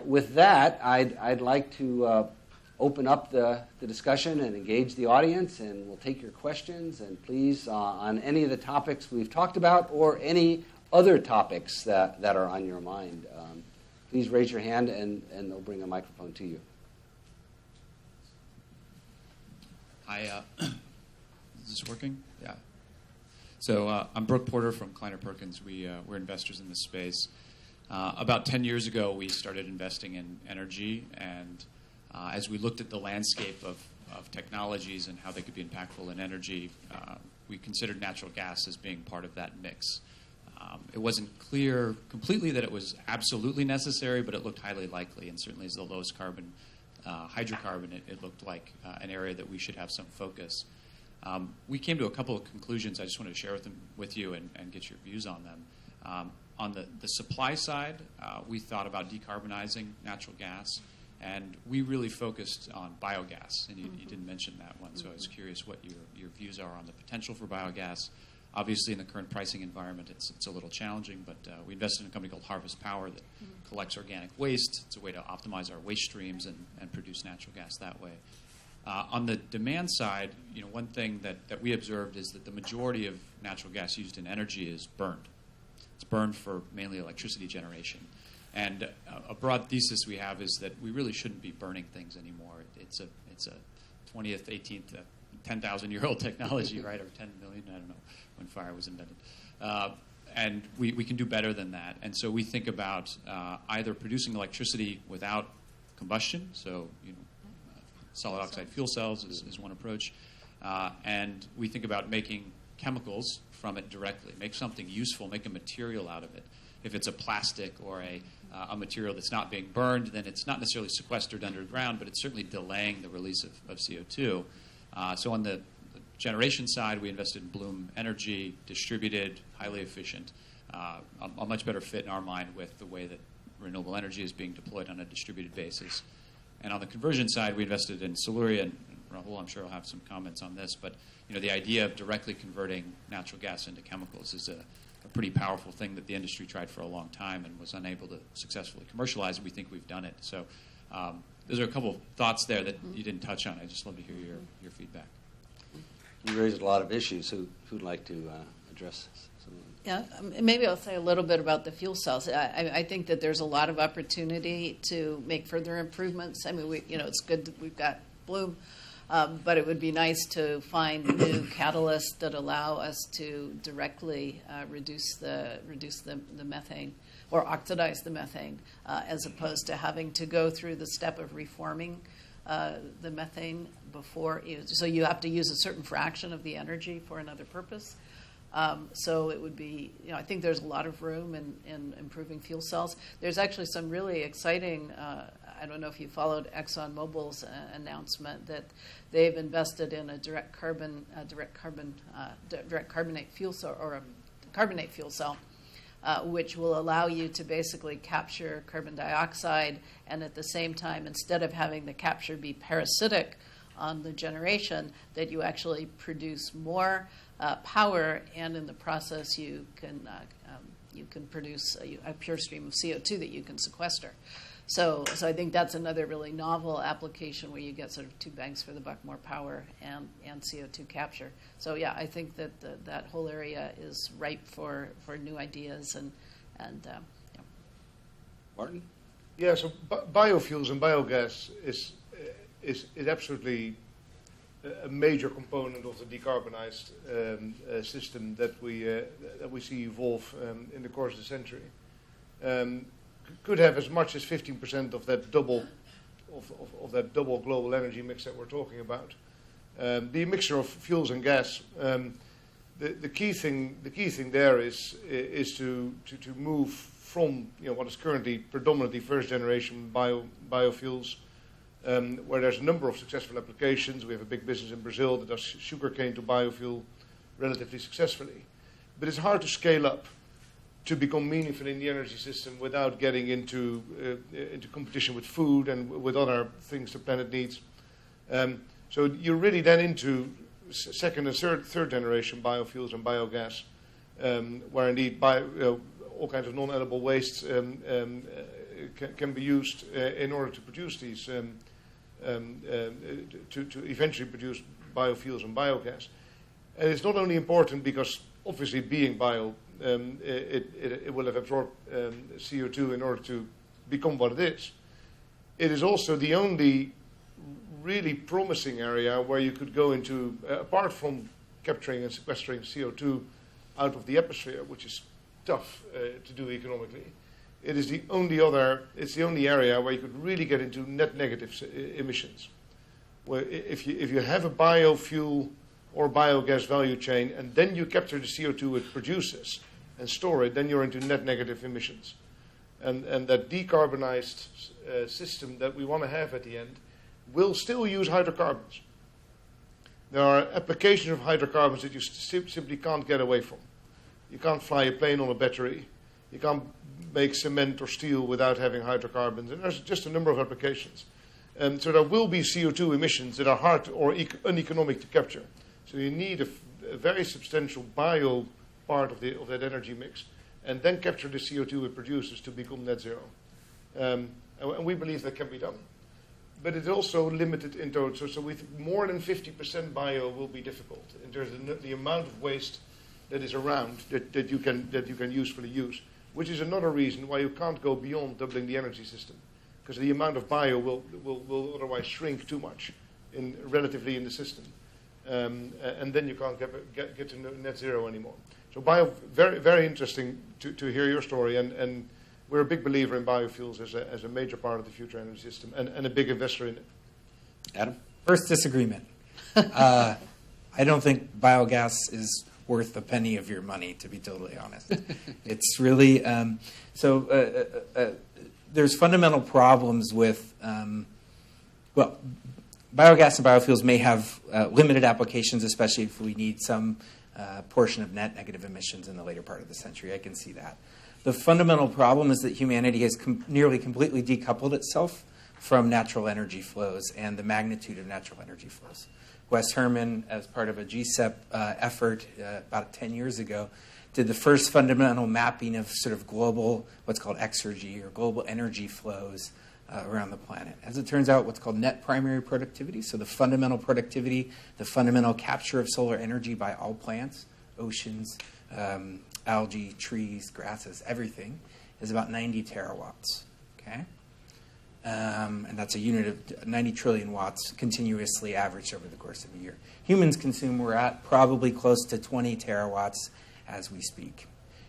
With that, I'd like to open up the discussion and engage the audience, and we'll take your questions. And please, on any of the topics we've talked about or any other topics that are on your mind, please raise your hand, and they'll bring a microphone to you. Hi, is this working? Yeah. So I'm Brooke Porter from Kleiner Perkins. We're investors in this space. About 10 years ago, we started investing in energy, and as we looked at the landscape of technologies and how they could be impactful in energy, we considered natural gas as being part of that mix. It wasn't clear completely that it was absolutely necessary, but it looked highly likely, and certainly as the lowest carbon hydrocarbon, it looked like an area that we should have some focus. We came to a couple of conclusions I just wanted to share with you and get your views on them. On the supply side, we thought about decarbonizing natural gas, and we really focused on biogas, and you didn't mention that one, so I was curious what your views are on the potential for biogas. Obviously, in the current pricing environment, it's a little challenging, but we invested in a company called Harvest Power that collects organic waste. It's a way to optimize our waste streams and produce natural gas that way. On the demand side, one thing that we observed is that the majority of natural gas used in energy is burned. It's burned for mainly electricity generation. And a broad thesis we have is that we really shouldn't be burning things anymore. It's a 20th, 18th, 10,000-year-old technology, right, or 10 million, I don't know, when fire was invented. And we can do better than that. And so we think about either producing electricity without combustion, so solid oxide fuel cells is one approach, and we think about making chemicals from it directly, make something useful, make a material out of it. If it's a plastic or a material that's not being burned, then it's not necessarily sequestered underground, but it's certainly delaying the release of CO2. So on the generation side, we invested in Bloom Energy, distributed, highly efficient, a much better fit in our mind with the way that renewable energy is being deployed on a distributed basis. And on the conversion side, we invested in Siluria, and Rahul, I'm sure, will have some comments on this, but the idea of directly converting natural gas into chemicals is a pretty powerful thing that the industry tried for a long time and was unable to successfully commercialize. We think we've done it. So those are a couple of thoughts there that you didn't touch on. I'd just love to hear your feedback. You raised a lot of issues. Who'd like to address some of them? Yeah, maybe I'll say a little bit about the fuel cells. I think that there's a lot of opportunity to make further improvements. I mean, it's good that we've got Bloom, but it would be nice to find new catalysts that allow us to directly reduce the methane or oxidize the methane, as opposed to having to go through the step of reforming the methane before. So you have to use a certain fraction of the energy for another purpose. So it would be, I think there's a lot of room in improving fuel cells. There's actually some really exciting, I don't know if you followed ExxonMobil's announcement that they've invested in a direct carbonate fuel cell, or a carbonate fuel cell, which will allow you to basically capture carbon dioxide, and at the same time, instead of having the capture be parasitic on the generation, that you actually produce more power, and in the process you can produce a pure stream of CO2 that you can sequester. So I think that's another really novel application where you get sort of two bangs for the buck, more power and CO2 capture. So yeah, I think that that whole area is ripe for new ideas and yeah. Maarten? Yeah, so biofuels and biogas is absolutely a major component of the decarbonized system that we see evolve in the course of the century. Could have as much as 15% of that double global energy mix that we're talking about. The mixture of fuels and gas. The key thing there is to move from what is currently predominantly first generation biofuels, where there's a number of successful applications. We have a big business in Brazil that does sugarcane to biofuel relatively successfully, but it's hard to scale up to become meaningful in the energy system without getting into competition with food and with other things the planet needs. So you're really then into second and third generation biofuels and biogas, where indeed all kinds of non-edible wastes can be used in order to produce these, to eventually produce biofuels and biogas. And it's not only important because obviously being bio, it will have absorbed CO2 in order to become what it is. It is also the only really promising area where you could go into, apart from capturing and sequestering CO2 out of the atmosphere, which is tough to do economically. It's the only area where you could really get into net negative emissions. Where if you have a biofuel or biogas value chain, and then you capture the CO2 it produces and store it, then you're into net negative emissions. And that decarbonized system that we want to have at the end will still use hydrocarbons. There are applications of hydrocarbons that you simply can't get away from. You can't fly a plane on a battery. You can't make cement or steel without having hydrocarbons. And there's just a number of applications. So there will be CO2 emissions that are hard or uneconomic to capture. So you need a very substantial bio part of that energy mix, and then capture the CO2 it produces to become net zero. And we believe that can be done. But it's also limited in total. So with more than 50% bio will be difficult in terms of the amount of waste that is around that you can usefully use, which is another reason why you can't go beyond doubling the energy system, because the amount of bio will otherwise shrink too much relatively in the system. And then you can't get to net zero anymore. So bio, very, very interesting to hear your story, and we're a big believer in biofuels as a major part of the future energy system, and a big investor in it. Adam? First disagreement. I don't think biogas is worth a penny of your money, to be totally honest. It's really, there's fundamental problems with, biogas and biofuels may have limited applications, especially if we need some portion of net negative emissions in the later part of the century. I can see that. The fundamental problem is that humanity has nearly completely decoupled itself from natural energy flows and the magnitude of natural energy flows. Wes Herman, as part of a GCEP effort about 10 years ago, did the first fundamental mapping of sort of global, what's called exergy, or global energy flows around the planet. As it turns out, what's called net primary productivity, so the fundamental productivity, the fundamental capture of solar energy by all plants, oceans, algae, trees, grasses, everything, is about 90 terawatts, okay? And that's a unit of 90 trillion watts continuously averaged over the course of a year. Humans consume, we're at probably close to 20 terawatts as we speak.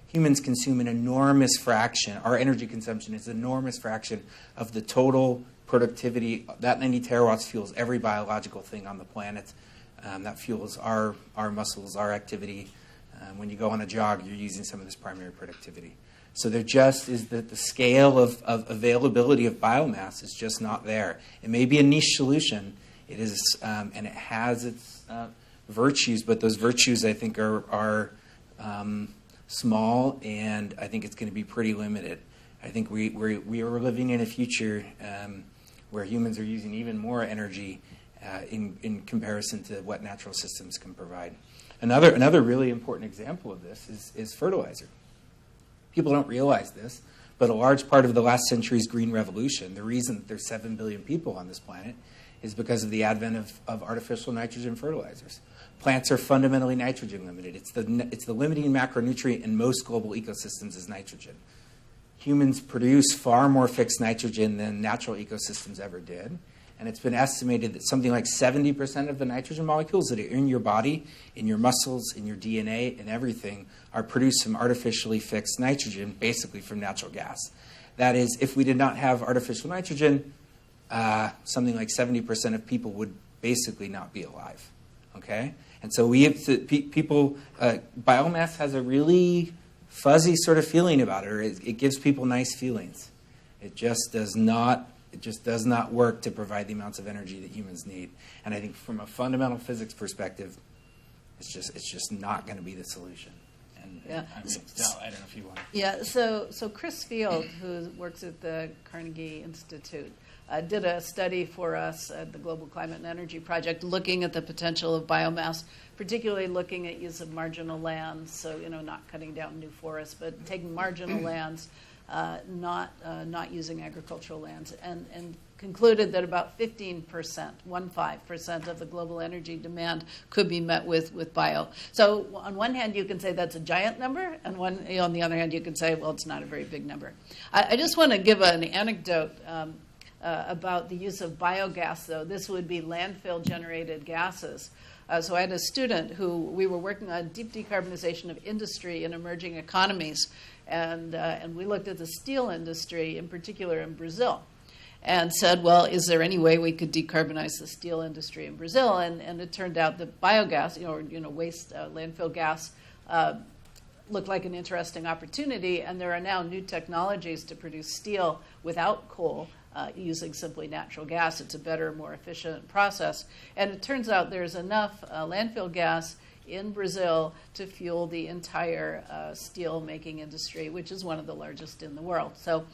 Humans consume an enormous fraction, our energy consumption is an enormous fraction of the total productivity. That 90 terawatts fuels every biological thing on the planet. That fuels our muscles, our activity. When you go on a jog, you're using some of this primary productivity. So there just is the scale of availability of biomass is just not there. It may be a niche solution. It is, and it has its virtues, but those virtues, I think, are small, and I think it's going to be pretty limited. I think we are living in a future where humans are using even more energy, in comparison to what natural systems can provide. Another really important example of this is fertilizer. People don't realize this, but a large part of the last century's green revolution, the reason that there's 7 billion people on this planet, is because of the advent of artificial nitrogen fertilizers. Plants are fundamentally nitrogen limited. It's the limiting macronutrient in most global ecosystems is nitrogen. Humans produce far more fixed nitrogen than natural ecosystems ever did. And it's been estimated that something like 70% of the nitrogen molecules that are in your body, in your muscles, in your DNA, and everything are produced from artificially fixed nitrogen, basically from natural gas. That is, if we did not have artificial nitrogen, something like 70% of people would basically not be alive. Okay? And so we have to, biomass has a really fuzzy sort of feeling about it. It gives people nice feelings. It just does not work to provide the amounts of energy that humans need. And I think from a fundamental physics perspective, it's just not going to be the solution. And Yeah. I don't know if you want to. Yeah, so Chris Field, who works at the Carnegie Institute, did a study for us at the Global Climate and Energy Project looking at the potential of biomass, particularly looking at use of marginal lands, so not cutting down new forests, but taking marginal lands, not using agricultural lands, and concluded that about 15% of the global energy demand could be met with bio. So on one hand, you can say that's a giant number, and on the other hand, you can say, well, it's not a very big number. I just want to give an anecdote about the use of biogas, though. This would be landfill-generated gases. So I had a student who we were working on deep decarbonization of industry in emerging economies, and we looked at the steel industry, in particular in Brazil, and said, well, is there any way we could decarbonize the steel industry in Brazil? And it turned out that biogas, waste landfill gas, looked like an interesting opportunity, and there are now new technologies to produce steel without coal, using simply natural gas. It's a better, more efficient process. And it turns out there's enough landfill gas in Brazil to fuel the entire steel-making industry, which is one of the largest in the world. So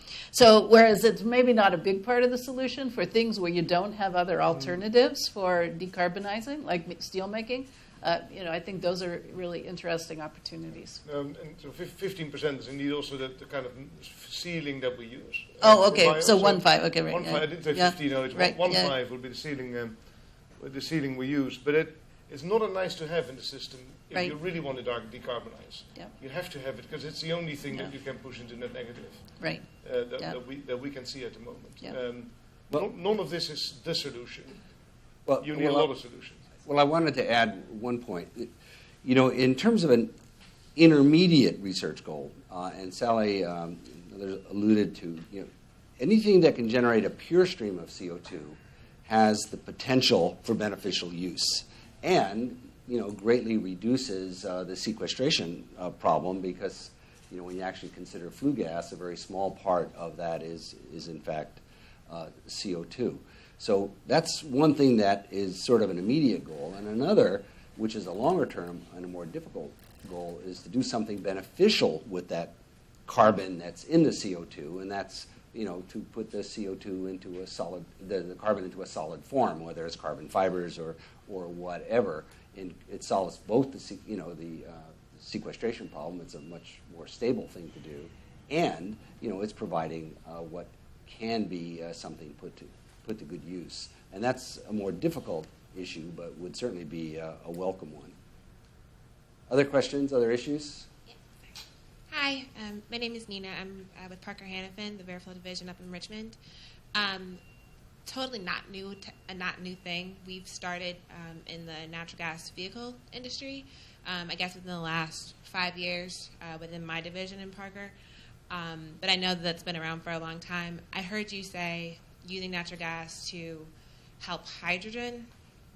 whereas it's maybe not a big part of the solution for things where you don't have other alternatives for decarbonizing, like steel making, I think those are really interesting opportunities. And so 15% is indeed also the kind of ceiling that we use. Oh, okay. So 1.5. Okay, right. 1.5. I didn't say 15. No, it's right. 1.5 would be the ceiling we use. But it's not a nice to have in the system if Right. you really want to decarbonize. Yeah. You have to have it because it's the only thing that you can push into net negative Right. that we can see at the moment. Yeah. None of this is the solution. Well, You need a lot of solutions. Well, I wanted to add one point. In terms of an intermediate research goal, and Sally alluded to, anything that can generate a pure stream of CO2 has the potential for beneficial use, and greatly reduces the sequestration problem because when you actually consider flue gas, a very small part of that is in fact CO2. So that's one thing that is sort of an immediate goal. And another, which is a longer term and a more difficult goal, is to do something beneficial with that carbon that's in the CO2, and that's to put the CO2 into a solid, the carbon into a solid form, whether it's carbon fibers or whatever. And it solves both the sequestration problem. It's a much more stable thing to do, and it's providing what can be something put to good use. And that's a more difficult issue, but would certainly be a welcome one. Other questions, other issues? Hi, my name is Nina. I'm with Parker Hannafin, the Fairfield Division up in Richmond. Totally not new thing. We've started in the natural gas vehicle industry, I guess within the last 5 years within my division in Parker. But I know that's been around for a long time. I heard you say using natural gas to help hydrogen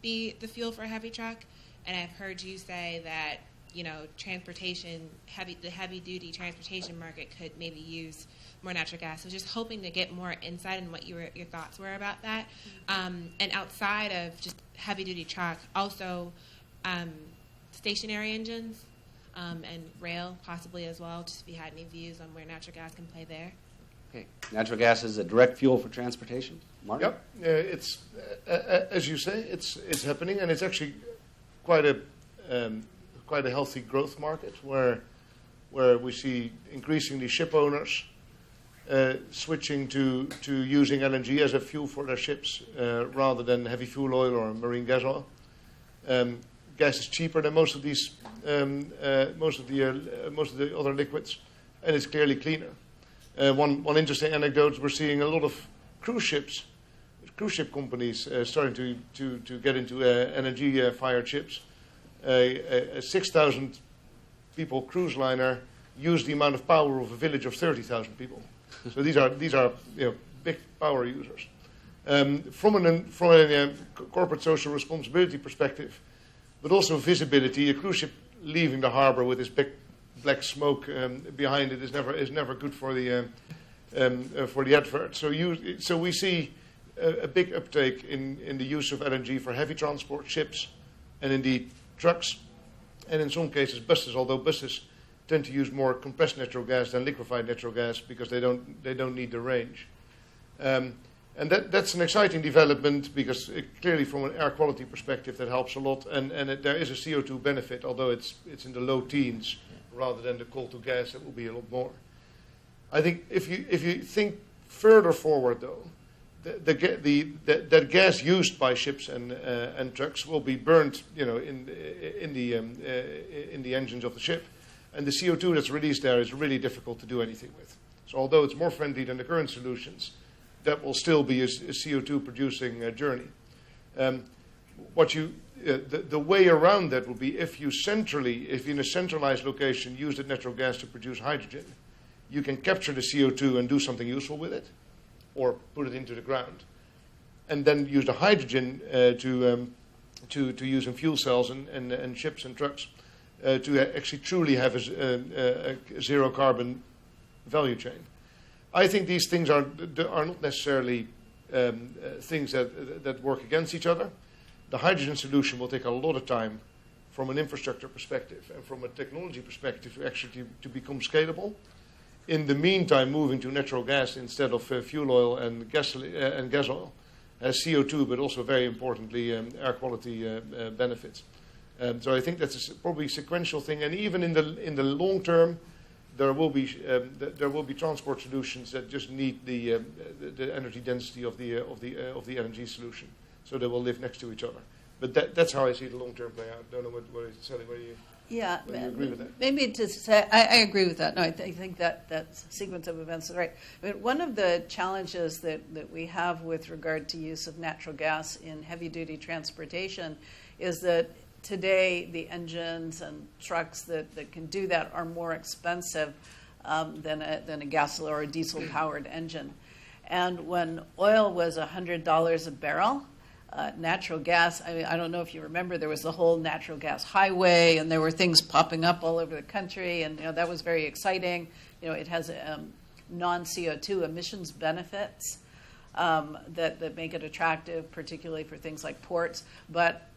be the fuel for a heavy truck, and I've heard you say that transportation, the heavy-duty transportation market could maybe use more natural gas. So just hoping to get more insight on what your thoughts were about that. And outside of just heavy-duty truck, also stationary engines and rail possibly as well, just if you had any views on where natural gas can play there. Okay. Natural gas is a direct fuel for transportation. Martin? Yep, it's as you say, it's happening, and it's actually quite a healthy growth market where we see increasingly ship owners switching to using LNG as a fuel for their ships rather than heavy fuel oil or marine gas oil. Gas is cheaper than most of the other liquids, and it's clearly cleaner. One interesting anecdote: we're seeing a lot of cruise ship companies starting to get into energy fired ships. A 6,000 people cruise liner use the amount of power of a village of 30,000 people. So these are big power users. From a corporate social responsibility perspective, but also visibility, a cruise ship leaving the harbor with this big black smoke behind it is never good for the advert. So we see a big uptake in the use of LNG for heavy transport, ships, and indeed trucks, and in some cases buses. Although buses tend to use more compressed natural gas than liquefied natural gas because they don't need the range. And that's an exciting development because clearly from an air quality perspective that helps a lot, and there is a CO2 benefit, although it's in the low teens rather than the coal to gas, it will be a lot more. I think if you think further forward though, that gas used by ships and trucks will be burned, in the engines of the ship, and the CO2 that's released there is really difficult to do anything with. So although it's more friendly than the current solutions, that will still be a CO2 producing journey. The way around that will be if you in a centralized location use the natural gas to produce hydrogen, you can capture the CO2 and do something useful with it, or put it into the ground, and then use the hydrogen to use in fuel cells and ships and trucks to actually truly have a zero carbon value chain. I think these things are not necessarily things that work against each other. The hydrogen solution will take a lot of time from an infrastructure perspective and from a technology perspective to become scalable. In the meantime, moving to natural gas instead of fuel oil and gas oil has CO2, but also very importantly air quality benefits. So I think that's probably a sequential thing. And even in the long term, there will be transport solutions that just need the energy density of the LNG solution, so they will live next to each other. But that's how I see the long term play out. Don't know what Sally, what do you? Yeah, you agree with that? maybe to say, I agree with that. No, I think that sequence of events is right. I mean, one of the challenges that we have with regard to use of natural gas in heavy-duty transportation is that today the engines and trucks that can do that are more expensive than a gas or a diesel-powered engine. And when oil was $100 a barrel, natural gas, I don't know if you remember, there was the whole natural gas highway, and there were things popping up all over the country, and that was very exciting. It has non-CO2 emissions benefits that make it attractive, particularly for things like ports. But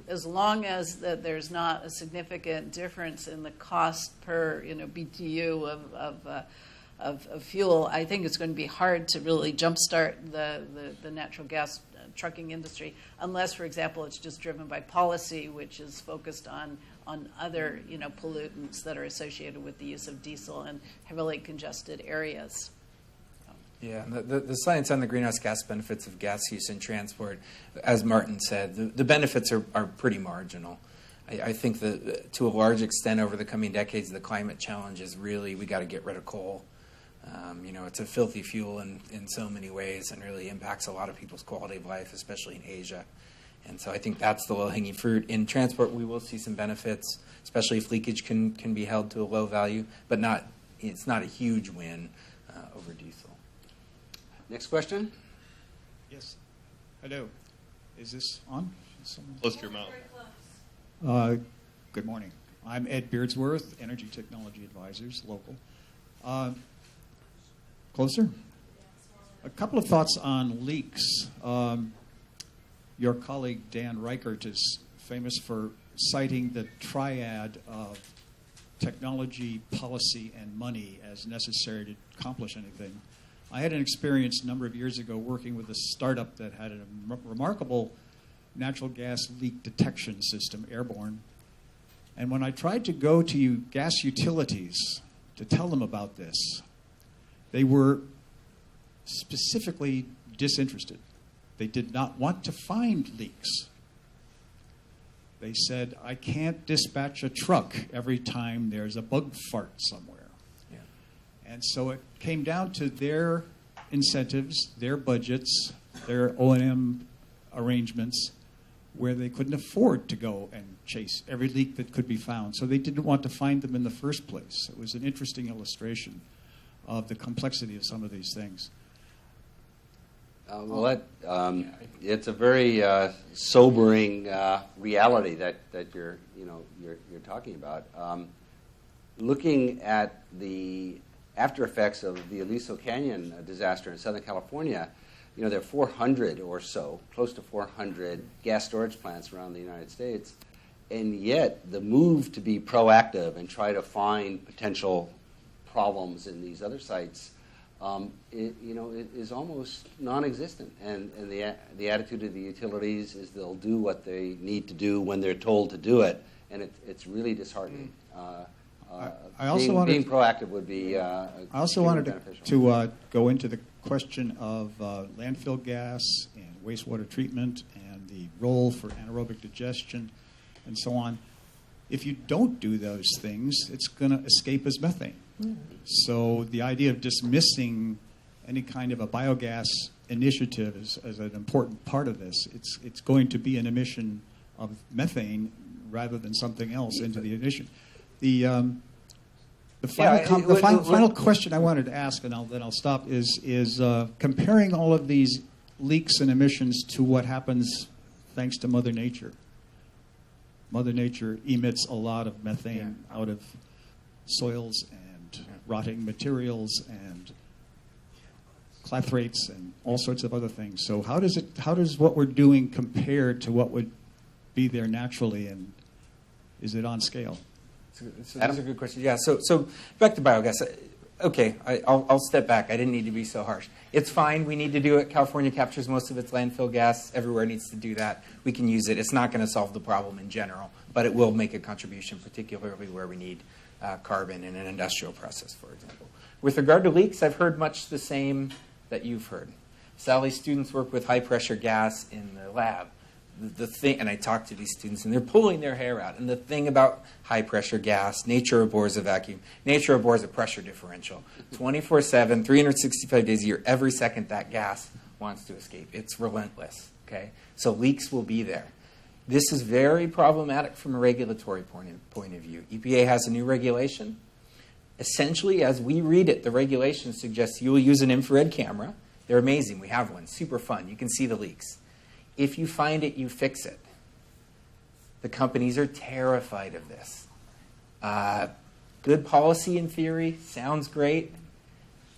as long as there's not a significant difference in the cost per BTU of fuel, I think it's going to be hard to really jumpstart the natural gas trucking industry, unless, for example, it's just driven by policy, which is focused on other pollutants that are associated with the use of diesel in heavily congested areas. Yeah, the science on the greenhouse gas benefits of gas use in transport, as Maarten said, the benefits are pretty marginal. I think that to a large extent over the coming decades, the climate challenge is really we got to get rid of coal. It's a filthy fuel in so many ways and really impacts a lot of people's quality of life, especially in Asia. And so I think that's the low-hanging fruit. In transport, we will see some benefits, especially if leakage can be held to a low value, but it's not a huge win over diesel. Next question. Yes. Hello. Is this on? Close to your mouth. Good morning. I'm Ed Beardsworth, Energy Technology Advisors, local. Closer? A couple of thoughts on leaks. Your colleague Dan Reichert is famous for citing the triad of technology, policy, and money as necessary to accomplish anything. I had an experience a number of years ago working with a startup that had a remarkable natural gas leak detection system, airborne. And when I tried to go to gas utilities to tell them about this, they were specifically disinterested. They did not want to find leaks. They said, I can't dispatch a truck every time there's a bug fart somewhere. Yeah. And so it came down to their incentives, their budgets, their O&M arrangements, where they couldn't afford to go and chase every leak that could be found. So they didn't want to find them in the first place. It was an interesting illustration of the complexity of some of these things. It's a very sobering reality that you're talking about. Looking at the after effects of the Aliso Canyon disaster in Southern California, there are 400 or so, close to 400 gas storage plants around the United States, and yet the move to be proactive and try to find potential problems in these other sites, it is almost non-existent. And the attitude of the utilities is they'll do what they need to do when they're told to do it, and it's really disheartening. Being proactive would be I also wanted to go into the question of landfill gas and wastewater treatment and the role for anaerobic digestion and so on. If you don't do those things, it's going to escape as methane. Mm-hmm. So the idea of dismissing any kind of a biogas initiative is an important part of this. It's going to be an emission of methane rather than something else into the emission. The final question I wanted to ask, and then I'll stop, is comparing all of these leaks and emissions to what happens thanks to Mother Nature. Mother Nature emits a lot of methane out of soils and rotting materials and clathrates and all sorts of other things. So how does what we're doing compare to what would be there naturally, and is it on scale? So those are good questions. Yeah, so back to biogas. Okay, I'll step back. I didn't need to be so harsh. It's fine. We need to do it. California captures most of its landfill gas. Everywhere needs to do that. We can use it. It's not going to solve the problem in general, but it will make a contribution, particularly where we need carbon in an industrial process, for example. With regard to leaks, I've heard much the same that you've heard. Sally's students work with high-pressure gas in the lab. The thing, and I talk to these students, and they're pulling their hair out. And the thing about high-pressure gas, nature abhors a vacuum. Nature abhors a pressure differential. 24/7, 365 days a year, every second that gas wants to escape. It's relentless, okay? So leaks will be there. This is very problematic from a regulatory point of view. EPA has a new regulation. Essentially, as we read it, the regulation suggests you will use an infrared camera. They're amazing. We have one. Super fun. You can see the leaks. If you find it, you fix it. The companies are terrified of this. Good policy in theory, sounds great.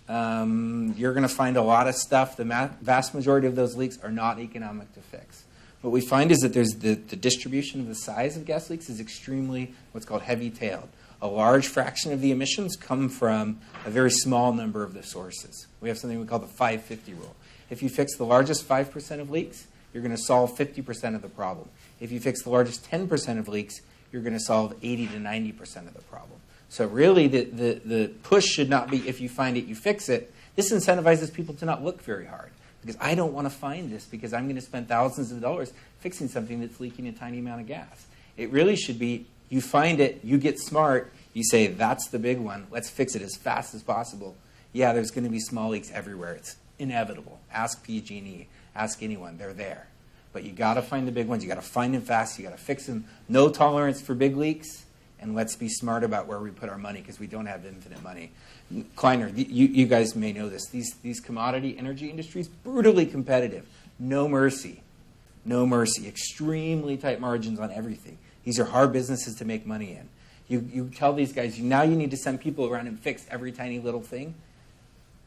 You're going to find a lot of stuff. The vast majority of those leaks are not economic to fix. What we find is that there's the distribution of the size of gas leaks is extremely what's called heavy-tailed. A large fraction of the emissions come from a very small number of the sources. We have something we call the 550 rule. If you fix the largest 5% of leaks, you're going to solve 50% of the problem. If you fix the largest 10% of leaks, you're going to solve 80 to 90% of the problem. So really, the push should not be if you find it, you fix it. This incentivizes people to not look very hard. Because I don't want to find this because I'm going to spend thousands of dollars fixing something that's leaking a tiny amount of gas. It really should be, you find it, you get smart, you say, that's the big one, let's fix it as fast as possible. Yeah, there's going to be small leaks everywhere. It's inevitable. Ask PG&E. Ask anyone, they're there. But you got to find the big ones. You got to find them fast. You got to fix them. No tolerance for big leaks, and let's be smart about where we put our money because we don't have infinite money. Kleiner, you guys may know this. These commodity energy industries, brutally competitive. No mercy. No mercy. Extremely tight margins on everything. These are hard businesses to make money in. You tell these guys, now you need to send people around and fix every tiny little thing.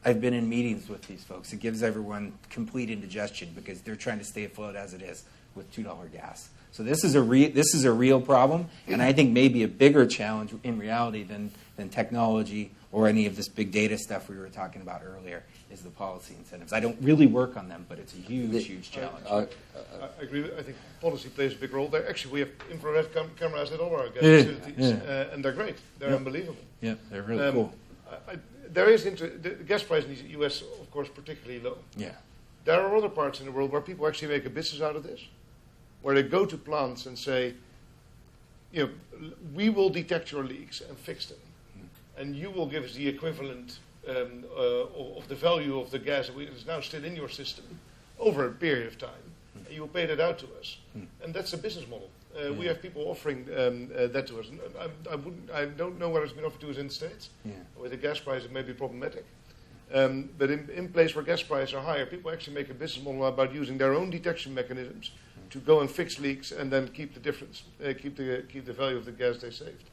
I've been in meetings with these folks. It gives everyone complete indigestion because they're trying to stay afloat as it is with $2 gas. So this is a real problem, and I think maybe a bigger challenge in reality than technology or any of this big data stuff we were talking about earlier is the policy incentives. I don't really work on them, but it's a huge challenge. I agree. I think policy plays a big role there. Actually, we have infrared cameras at all our gas facilities, and they're great. They're unbelievable. Yeah, they're really cool. There is the gas price in the U.S., of course, particularly low. Yeah. There are other parts in the world where people actually make a business out of this, where they go to plants and say, we will detect your leaks and fix them, and you will give us the equivalent of the value of the gas that is now still in your system over a period of time, and you will pay that out to us. And that's a business model. We have people offering that to us. And I don't know whether it's been offered to us in the States. With the gas price, it may be problematic. But in place where gas prices are higher, people actually make a business model about using their own detection mechanisms to go and fix leaks and then keep the difference, keep the value of the gas they saved.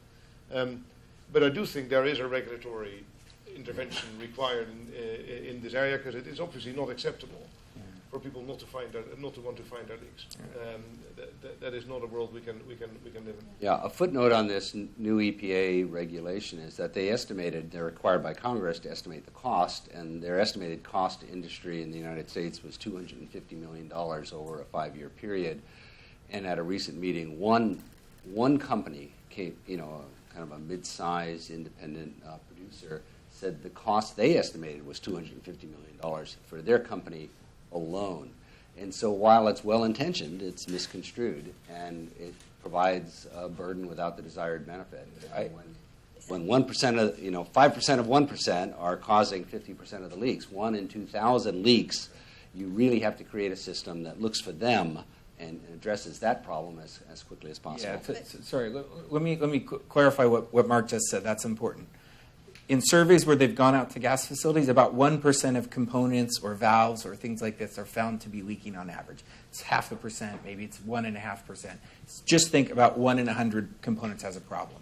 But I do think there is a regulatory intervention required in this area, because it is obviously not acceptable for people not to want to find their leaks. That is not a world we can live in. Yeah, a footnote on this new EPA regulation is that they're required by Congress to estimate the cost, and their estimated cost to industry in the United States was $250 million over a 5-year period. And at a recent meeting, one company came, kind of a mid-sized independent producer, said the cost they estimated was $250 million for their company alone. And so while it's well-intentioned, it's misconstrued, and it provides a burden without the desired benefit. When 1% of, 5% of 1% are causing 50% of the leaks, 1 in 2,000 leaks, you really have to create a system that looks for them and addresses that problem as quickly as possible. Yeah, sorry, let me clarify what Mark just said. That's important. In surveys where they've gone out to gas facilities, about 1% of components or valves or things like this are found to be leaking on average. It's 0.5%, maybe it's 1.5%. Just think about 1 in 100 components has a problem.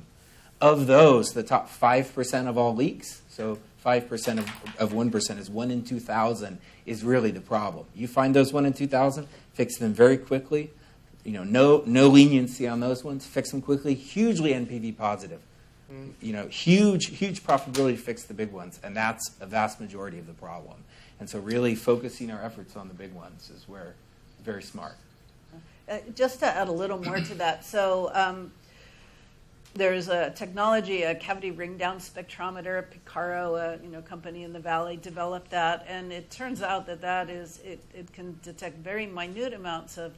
Of those, the top 5% of all leaks, so 5% of 1% is 1 in 2,000 is really the problem. You find those 1 in 2,000, fix them very quickly. No leniency on those ones. Fix them quickly. Hugely NPV positive. Huge profitability to fix the big ones, and that's a vast majority of the problem. And so really focusing our efforts on the big ones is where very smart. Just to add a little more to that, so there's a technology, a cavity ring down spectrometer. Picarro, a company in the Valley, developed that, and it turns out that it can detect very minute amounts of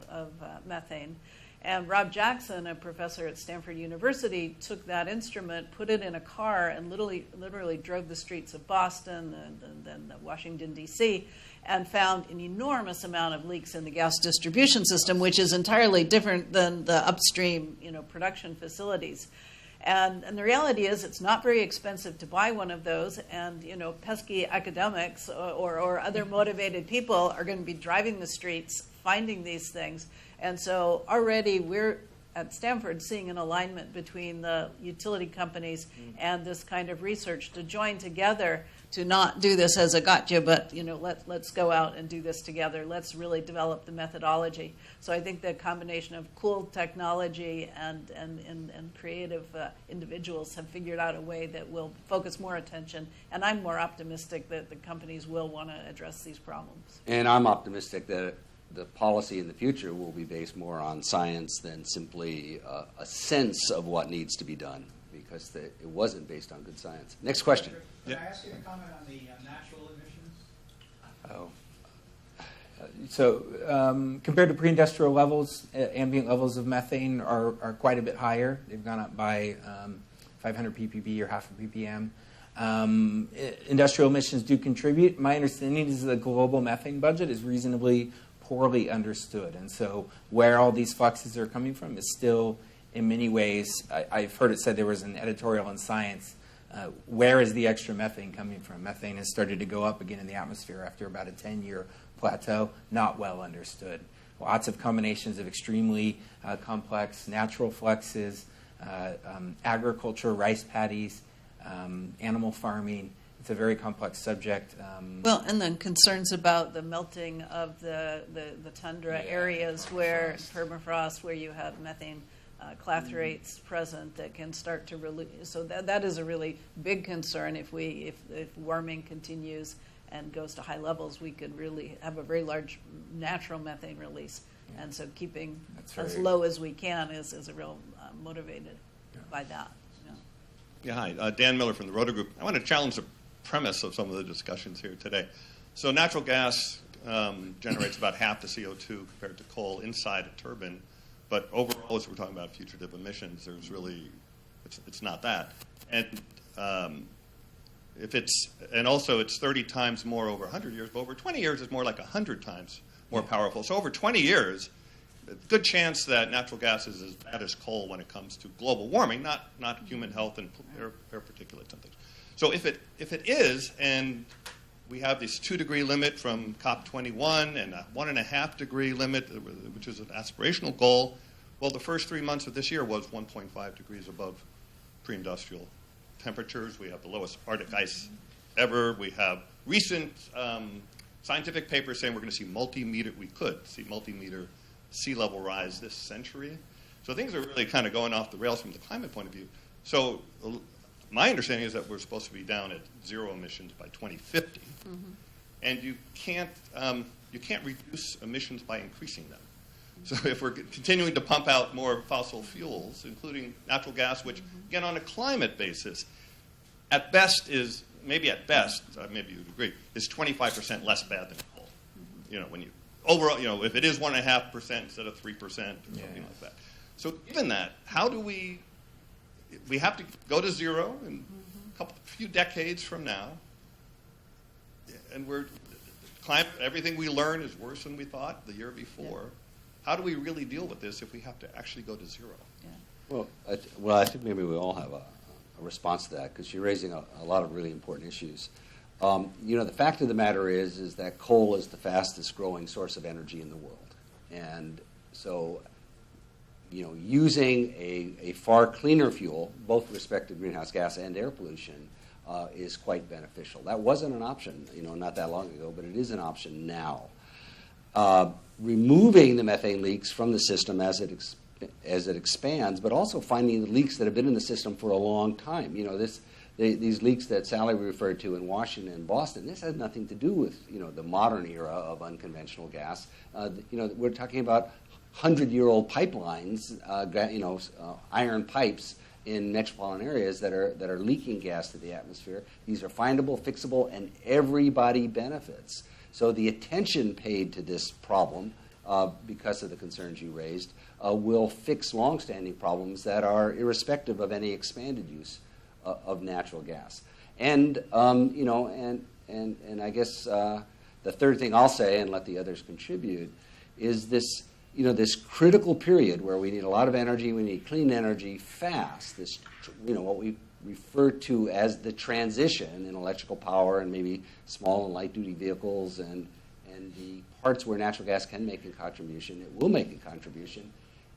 methane. And Rob Jackson, a professor at Stanford University, took that instrument, put it in a car, and literally drove the streets of Boston and then Washington, D.C., and found an enormous amount of leaks in the gas distribution system, which is entirely different than the upstream, production facilities. And the reality is it's not very expensive to buy one of those, and pesky academics or other motivated people are going to be driving the streets, finding these things. And so already we're at Stanford seeing an alignment between the utility companies and this kind of research to join together to not do this as a gotcha, but let's go out and do this together. Let's really develop the methodology. So I think the combination of cool technology and creative individuals have figured out a way that will focus more attention. And I'm more optimistic that the companies will want to address these problems. And I'm optimistic that the policy in the future will be based more on science than simply a sense of what needs to be done, because it wasn't based on good science. Next question. Can I ask you to comment on the natural emissions? So compared to pre-industrial levels, ambient levels of methane are quite a bit higher. They've gone up by 500 ppb or half a ppm. Industrial emissions do contribute. My understanding is the global methane budget is reasonably poorly understood. And so where all these fluxes are coming from is still, in many ways, I've heard it said there was an editorial in Science, where is the extra methane coming from? Methane has started to go up again in the atmosphere after about a 10-year plateau. Not well understood. Lots of combinations of extremely complex natural fluxes, agriculture, rice paddies, animal farming. it's a very complex subject. Well, and then concerns about the melting of the tundra areas where permafrost, where you have methane clathrates present that can start to release. So that is a really big concern. If warming continues and goes to high levels, we could really have a very large natural methane release. Yeah. And so keeping as low as we can is a real motivated by that. Yeah, hi. Dan Miller from the Rotor Group. I want to challenge the premise of some of the discussions here today. So natural gas generates about half the CO2 compared to coal inside a turbine. But overall, as we're talking about fugitive emissions, there's really, it's not that. And also it's 30 times more over 100 years, but over 20 years it's more like 100 times more powerful. So over 20 years, good chance that natural gas is as bad as coal when it comes to global warming, not human health and air particulates and things. So if it is, and we have this 2-degree limit from COP21 and a 1.5 degree limit, which is an aspirational goal, well, the first 3 months of this year was 1.5 degrees above pre-industrial temperatures. We have the lowest Arctic ice ever. We have recent scientific papers saying we're going to see multi-meter sea level rise this century. So things are really kind of going off the rails from the climate point of view. So my understanding is that we're supposed to be down at zero emissions by 2050, and you can't reduce emissions by increasing them. So if we're continuing to pump out more fossil fuels, including natural gas, which again on a climate basis, maybe you'd agree, is 25% less bad than coal. When you overall, if it is 1.5% instead of 3% or something like that. So given that, how do we have to go to zero in a few decades from now, and everything we learn is worse than we thought the year before. Yeah. How do we really deal with this if we have to actually go to zero? Yeah. Well, I think maybe we all have a response to that, because you're raising a lot of really important issues. The fact of the matter is that coal is the fastest growing source of energy in the world. And so, using a far cleaner fuel, both with respect to greenhouse gas and air pollution, is quite beneficial. That wasn't an option, not that long ago, but it is an option now. Removing the methane leaks from the system as it expands, but also finding the leaks that have been in the system for a long time. These leaks that Sally referred to in Washington and Boston, this has nothing to do with the modern era of unconventional gas. We're talking about 100-year-old pipelines, iron pipes in metropolitan areas that are leaking gas to the atmosphere. These are findable, fixable, and everybody benefits. So the attention paid to this problem, because of the concerns you raised, will fix longstanding problems that are irrespective of any expanded use of natural gas. And and I guess the third thing I'll say, and let the others contribute, is this this critical period where we need a lot of energy, we need clean energy fast. This what we refer to as the transition in electrical power and maybe small and light duty vehicles and the parts where natural gas can make a contribution. It will make a contribution.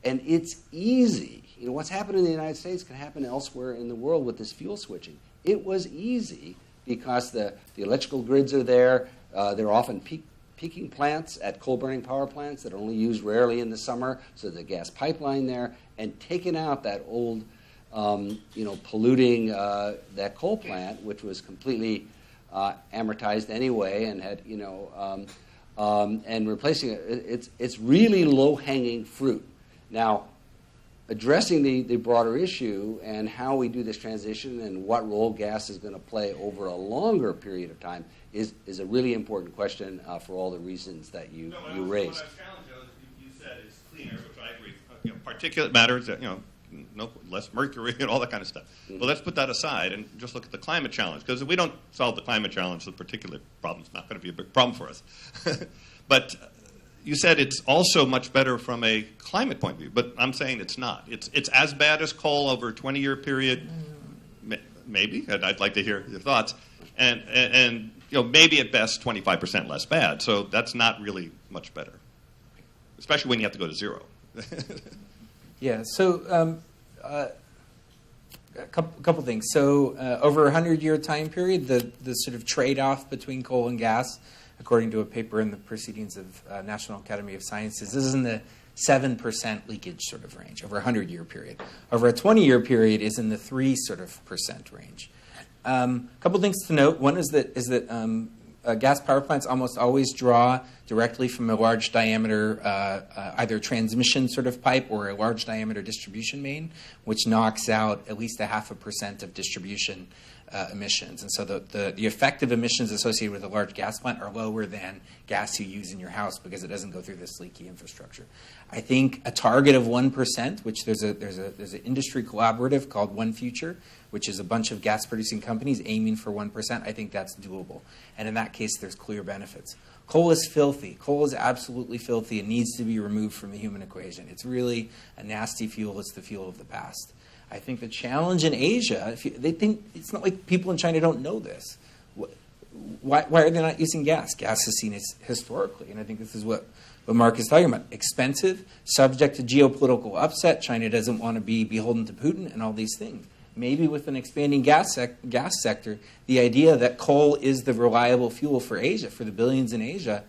And it's easy. What's happened in the United States can happen elsewhere in the world with this fuel switching. It was easy because the electrical grids are there. They're often peaking plants at coal-burning power plants that are only used rarely in the summer. So the gas pipeline there, and taking out that old, polluting that coal plant, which was completely amortized anyway, and had and replacing it. It's really low-hanging fruit. Now, addressing the broader issue and how we do this transition and what role gas is going to play over a longer period of time is a really important question for all the reasons that you raised. What I challenge you said is clean air, which I agree. Particulate matters, no less mercury and all that kind of stuff. Mm-hmm. Well, let's put that aside and just look at the climate challenge, because if we don't solve the climate challenge, the particulate problem is not going to be a big problem for us. But you said it's also much better from a climate point of view, but I'm saying it's not. It's as bad as coal over a 20-year period, maybe. And I'd like to hear your thoughts. And maybe at best 25% less bad. So that's not really much better, especially when you have to go to zero. Yeah. So A couple things. So over a 100-year time period, the sort of trade-off between coal and gas, according to a paper in the Proceedings of National Academy of Sciences, is in the 7% leakage sort of range over a 100-year period. Over a 20-year period is in the 3% range. A couple things to note. One is that gas power plants almost always draw directly from a large diameter either transmission sort of pipe or a large diameter distribution main, which knocks out at least 0.5% of distribution emissions. And so the effective emissions associated with a large gas plant are lower than gas you use in your house because it doesn't go through this leaky infrastructure. I think a target of 1%, which there's an industry collaborative called One Future, which is a bunch of gas producing companies aiming for 1%. I think that's doable. And in that case, there's clear benefits. Coal is filthy. Coal is absolutely filthy and needs to be removed from the human equation. It's really a nasty fuel. It's the fuel of the past. I think the challenge in Asia, they think it's not like people in China don't know this. Why are they not using gas? Gas is seen as historically, and I think this is what Mark is talking about. Expensive, subject to geopolitical upset. China doesn't want to be beholden to Putin and all these things. Maybe with an expanding gas sector, the idea that coal is the reliable fuel for Asia, for the billions in Asia,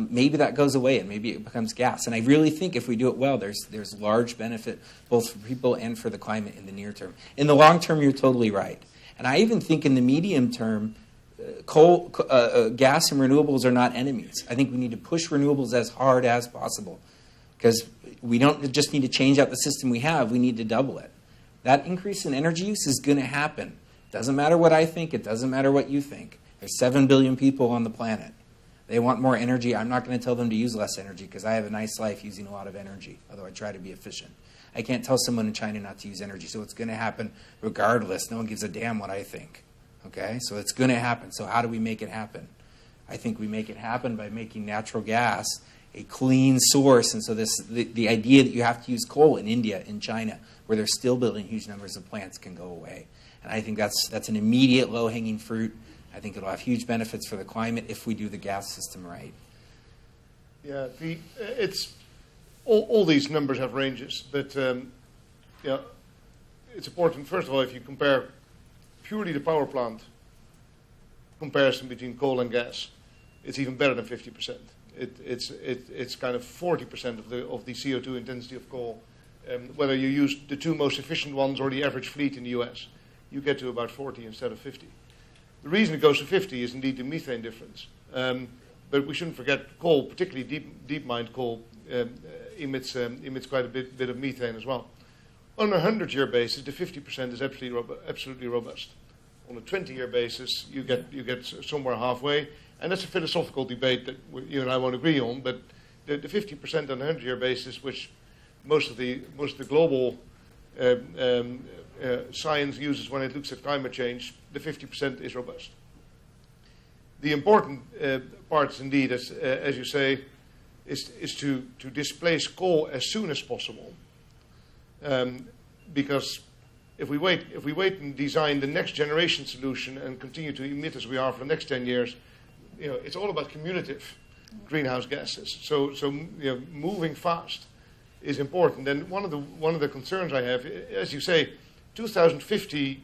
maybe that goes away and maybe it becomes gas. And I really think if we do it well, there's large benefit both for people and for the climate in the near term. In the long term, you're totally right. And I even think in the medium term, gas and renewables are not enemies. I think we need to push renewables as hard as possible because we don't just need to change out the system we have, we need to double it. That increase in energy use is going to happen. It doesn't matter what I think. It doesn't matter what you think. There's 7 billion people on the planet. They want more energy. I'm not going to tell them to use less energy because I have a nice life using a lot of energy, although I try to be efficient. I can't tell someone in China not to use energy, so it's going to happen regardless. No one gives a damn what I think. Okay? So it's going to happen. So how do we make it happen? I think we make it happen by making natural gas a clean source. And so the idea that you have to use coal in India, in China, where they're still building huge numbers of plants, can go away. And I think that's an immediate low-hanging fruit. I think it'll have huge benefits for the climate if we do the gas system right. Yeah, it's all these numbers have ranges, but yeah, it's important. First of all, if you compare purely the power plant comparison between coal and gas, it's even better than 50%. It's kind of 40% of the CO2 intensity of coal. Whether you use the two most efficient ones or the average fleet in the US, you get to about 40 instead of 50. The reason it goes to 50 is indeed the methane difference. But we shouldn't forget coal, particularly deep mined coal, emits quite a bit of methane as well. On a 100-year basis, the 50% is absolutely robust. On a 20-year basis, you get somewhere halfway, and that's a philosophical debate that you and I won't agree on. But the 50% on a 100-year basis, which most of the global science uses when it looks at climate change, the 50% is robust. The important part, indeed, as you say, is to displace coal as soon as possible, because if we wait and design the next generation solution and continue to emit as we are for the next 10 years, it's all about cumulative greenhouse gases. So moving fast is important. And one of the concerns I have, as you say, 2050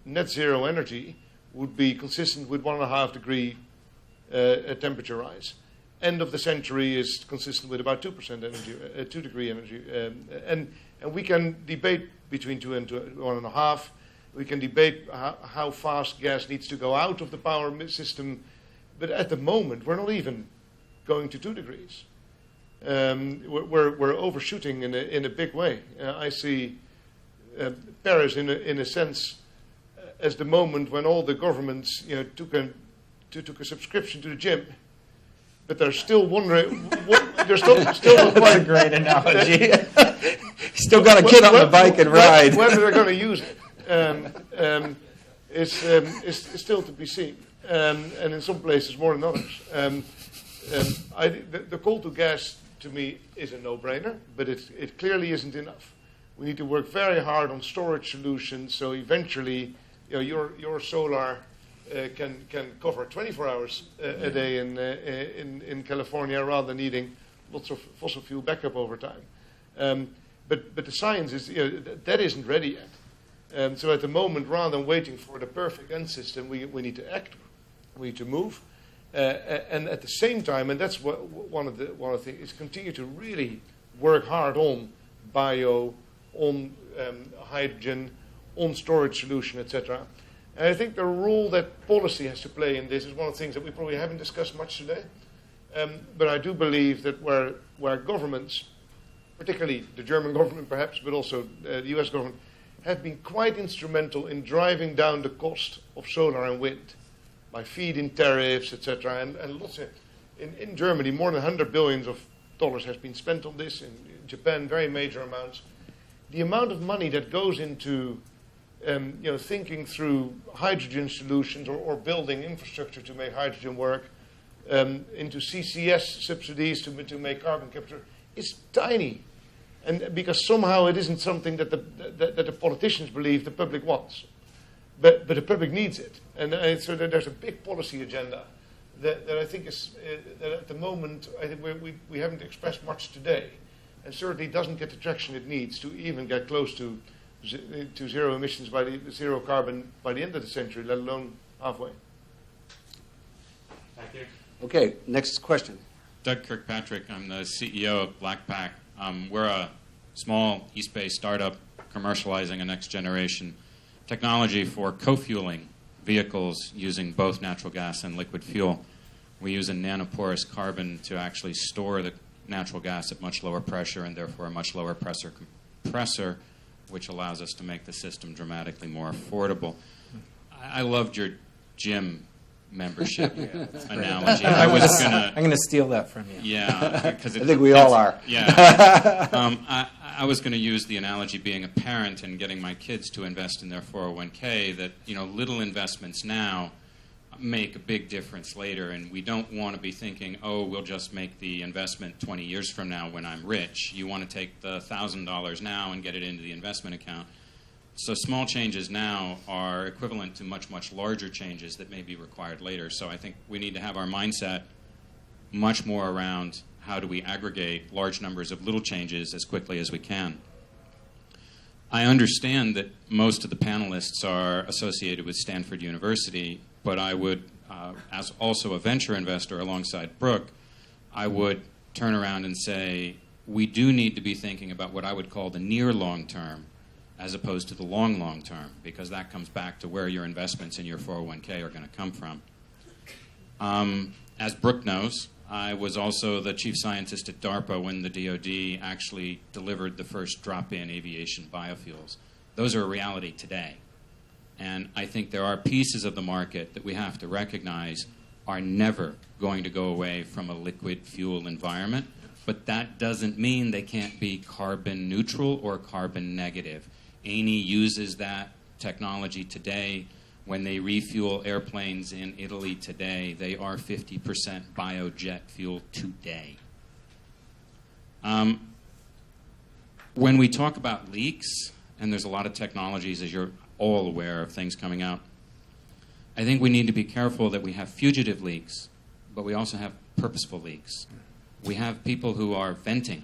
net zero energy would be consistent with 1.5 degree temperature rise. End of the century is consistent with about 2% energy, 2 degree energy, and we can debate between 2 and 1.5. We can debate how fast gas needs to go out of the power system, but at the moment we're not even going to 2 degrees. We're overshooting in a big way. I see Paris in a sense as the moment when all the governments took a subscription to the gym, but they're still wondering. They're still not quite. That's a great analogy. Still got a kid on the bike and ride. Whether they're going to use it is still to be seen, and in some places more than others. The coal to gas to me is a no-brainer, but it clearly isn't enough. We need to work very hard on storage solutions, so eventually, your solar can cover 24 hours a day in California rather than needing lots of fossil fuel backup over time. But the science is that isn't ready So at the moment, rather than waiting for the perfect end system, we need to act, we need to move. And at the same time, and that's one of the things, is continue to really work hard on bio, on hydrogen, on storage solution, etc. And I think the role that policy has to play in this is one of the things that we probably haven't discussed much today. But I do believe that where governments, particularly the German government perhaps, but also the US government, have been quite instrumental in driving down the cost of solar and wind by feed-in tariffs, etc. And lots of, in Germany, more than $100 billion has been spent on this. In Japan, very major amounts. The amount of money that goes into thinking through hydrogen solutions or building infrastructure to make hydrogen work, into CCS subsidies to make carbon capture, is tiny. And because somehow it isn't something that the politicians believe the public wants. But the public needs it. And so there's a big policy agenda that I think is, that at the moment, I think we haven't expressed much today. And certainly doesn't get the traction it needs to even get close to zero emissions zero carbon by the end of the century, let alone halfway. Thank you. Okay, next question. Doug Kirkpatrick, I'm the CEO of Blackpack. We're a small East-based startup commercializing a next-generation technology for co-fueling vehicles using both natural gas and liquid fuel. We use a nanoporous carbon to actually store the natural gas at much lower pressure and therefore a much lower pressure compressor, which allows us to make the system dramatically more affordable. I loved your gym membership analogy. I'm gonna steal that from you. Yeah, because I think we all are. Yeah. I was going to use the analogy being a parent and getting my kids to invest in their 401k. That little investments now make a big difference later, and we don't want to be thinking, oh, we'll just make the investment 20 years from now when I'm rich. You want to take the $1,000 now and get it into the investment account. So small changes now are equivalent to much, much larger changes that may be required later. So I think we need to have our mindset much more around how do we aggregate large numbers of little changes as quickly as we can. I understand that most of the panelists are associated with Stanford University, but I would, as also a venture investor alongside Brooke, I would turn around and say we do need to be thinking about what I would call the near long term as opposed to the long term, because that comes back to where your investments in your 401k are going to come from. As Brooke knows, I was also the chief scientist at DARPA when the DoD actually delivered the first drop-in aviation biofuels. Those are a reality today. And I think there are pieces of the market that we have to recognize are never going to go away from a liquid fuel environment, but that doesn't mean they can't be carbon neutral or carbon negative. Eni uses that technology today. When they refuel airplanes in Italy today, they are 50% biojet fuel today. When we talk about leaks, and there's a lot of technologies, as you're all aware of things coming out, I think we need to be careful that we have fugitive leaks, but we also have purposeful leaks. We have people who are venting,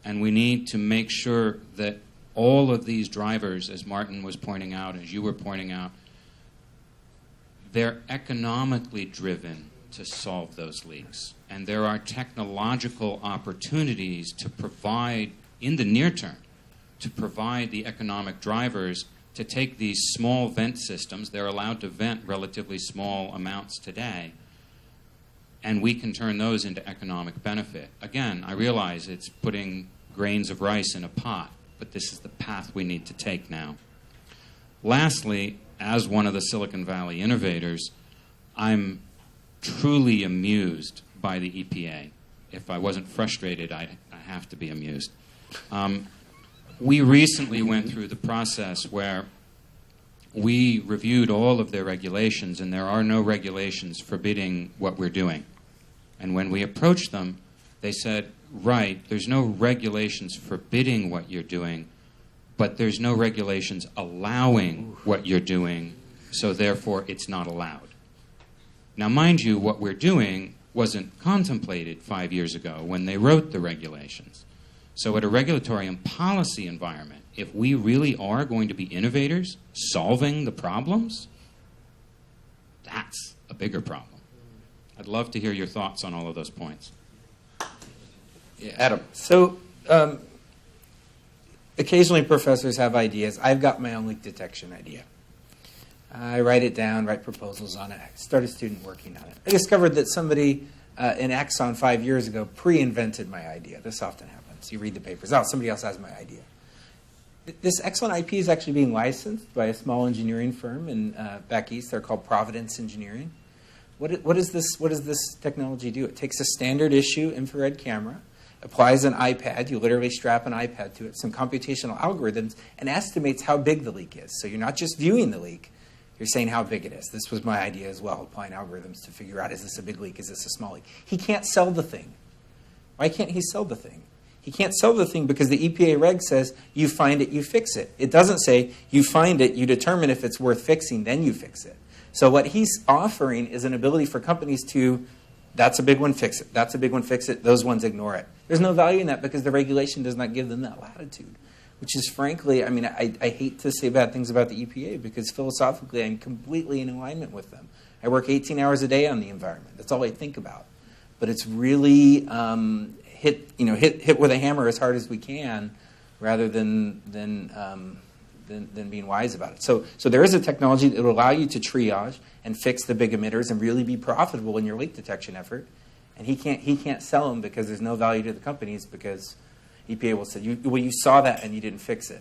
and we need to make sure that all of these drivers, as Maarten was pointing out, as you were pointing out, they're economically driven to solve those leaks. And there are technological opportunities to provide, in the near term, to provide the economic drivers to take these small vent systems. They're allowed to vent relatively small amounts today, and we can turn those into economic benefit. Again, I realize it's putting grains of rice in a pot, but this is the path we need to take now. Lastly, as one of the Silicon Valley innovators, I'm truly amused by the EPA. If I wasn't frustrated, I have to be amused. We recently went through the process where we reviewed all of their regulations, and there are no regulations forbidding what we're doing. And when we approached them, they said, right, there's no regulations forbidding what you're doing, but there's no regulations allowing what you're doing, so therefore it's not allowed. Now, mind you, what we're doing wasn't contemplated 5 years ago when they wrote the regulations. So at a regulatory and policy environment, if we really are going to be innovators, solving the problems, that's a bigger problem. I'd love to hear your thoughts on all of those points. Yeah. Adam. So occasionally professors have ideas. I've got my own leak detection idea. I write it down, write proposals on it, start a student working on it. I discovered that somebody in Exxon 5 years ago pre-invented my idea. This often happens. You read the papers. Oh, somebody else has my idea. This Exxon IP is actually being licensed by a small engineering firm in back east. They're called Providence Engineering. What does this technology do? It takes a standard issue infrared camera, applies an iPad. You literally strap an iPad to it, some computational algorithms, and estimates how big the leak is. So you're not just viewing the leak. You're saying how big it is. This was my idea as well, applying algorithms to figure out, is this a big leak, is this a small leak? He can't sell the thing. Why can't he sell the thing? He can't sell the thing because the EPA reg says, you find it, you fix it. It doesn't say, you find it, you determine if it's worth fixing, then you fix it. So what he's offering is an ability for companies to, that's a big one, fix it. That's a big one, fix it. Those ones, ignore it. There's no value in that because the regulation does not give them that latitude. Which is frankly, I mean, I hate to say bad things about the EPA because philosophically I'm completely in alignment with them. I work 18 hours a day on the environment. That's all I think about. But it's really hit with a hammer as hard as we can, rather than being wise about it. So there is a technology that will allow you to triage and fix the big emitters and really be profitable in your leak detection effort. And he can't sell them because there's no value to the companies because EPA will say, you saw that and you didn't fix it.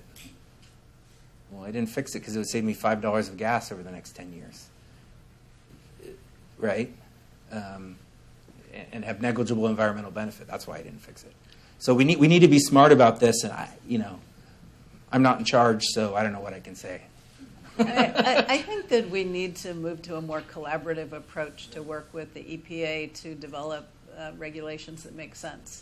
Well, I didn't fix it because it would save me $5 of gas over the next 10 years. Right? And have negligible environmental benefit. That's why I didn't fix it. So we need to be smart about this, and I'm not in charge, so I don't know what I can say. I think that we need to move to a more collaborative approach to work with the EPA to develop regulations that make sense.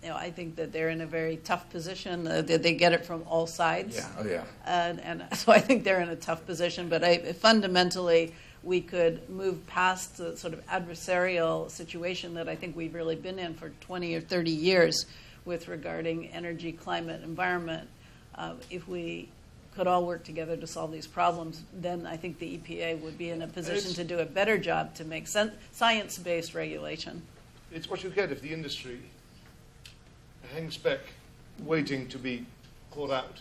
I think that they're in a very tough position. They get it from all sides. Yeah. Oh, yeah. And so I think they're in a tough position. But fundamentally, we could move past the sort of adversarial situation that I think we've really been in for 20 or 30 years with regarding energy, climate, environment. If we could all work together to solve these problems, then I think the EPA would be in a position to do a better job to make science-based regulation. It's what you get if the industry hangs back, waiting to be caught out,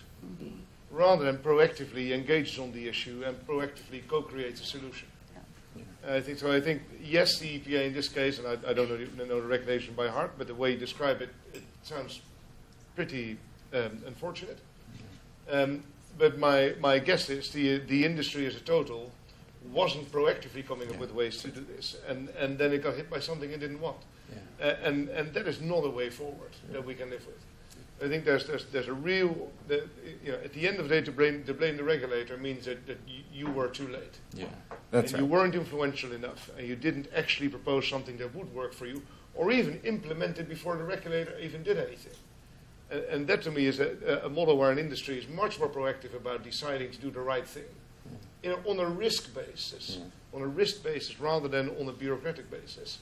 rather than proactively engages on the issue and proactively co-creates a solution. Yeah. I think yes, the EPA in this case, and I don't know the regulation by heart, but the way you describe it, it sounds pretty unfortunate. But my guess is the industry as a total wasn't proactively coming up with ways to do this, and then it got hit by something it didn't want. Yeah. And that is not a way forward that we can live with. I think there's a real, at the end of the day, to blame the regulator means that you were too late. Yeah, that's right. You weren't influential enough, and you didn't actually propose something that would work for you, or even implement it before the regulator even did anything. And that to me is a model where an industry is much more proactive about deciding to do the right thing, on a risk basis, rather than on a bureaucratic basis.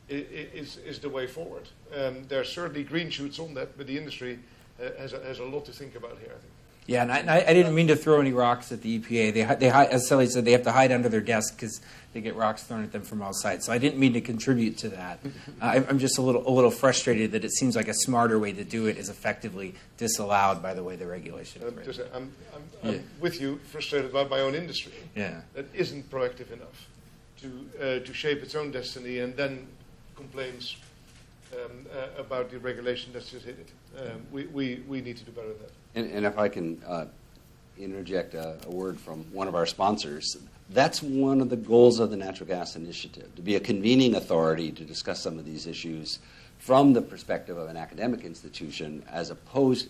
Is the way forward. There are certainly green shoots on that, but the industry has a lot to think about here, I think. Yeah, and I didn't mean to throw any rocks at the EPA. They as Sally said, they have to hide under their desk because they get rocks thrown at them from all sides. So I didn't mean to contribute to that. I'm just a little frustrated that it seems like a smarter way to do it is effectively disallowed by the way the regulation is written. I'm with you, frustrated about my own industry. Yeah, that isn't proactive enough to shape its own destiny and then complains about the regulation that's just hit it. We need to do better than that. And if I can interject a word from one of our sponsors, that's one of the goals of the Natural Gas Initiative, to be a convening authority to discuss some of these issues from the perspective of an academic institution, as opposed,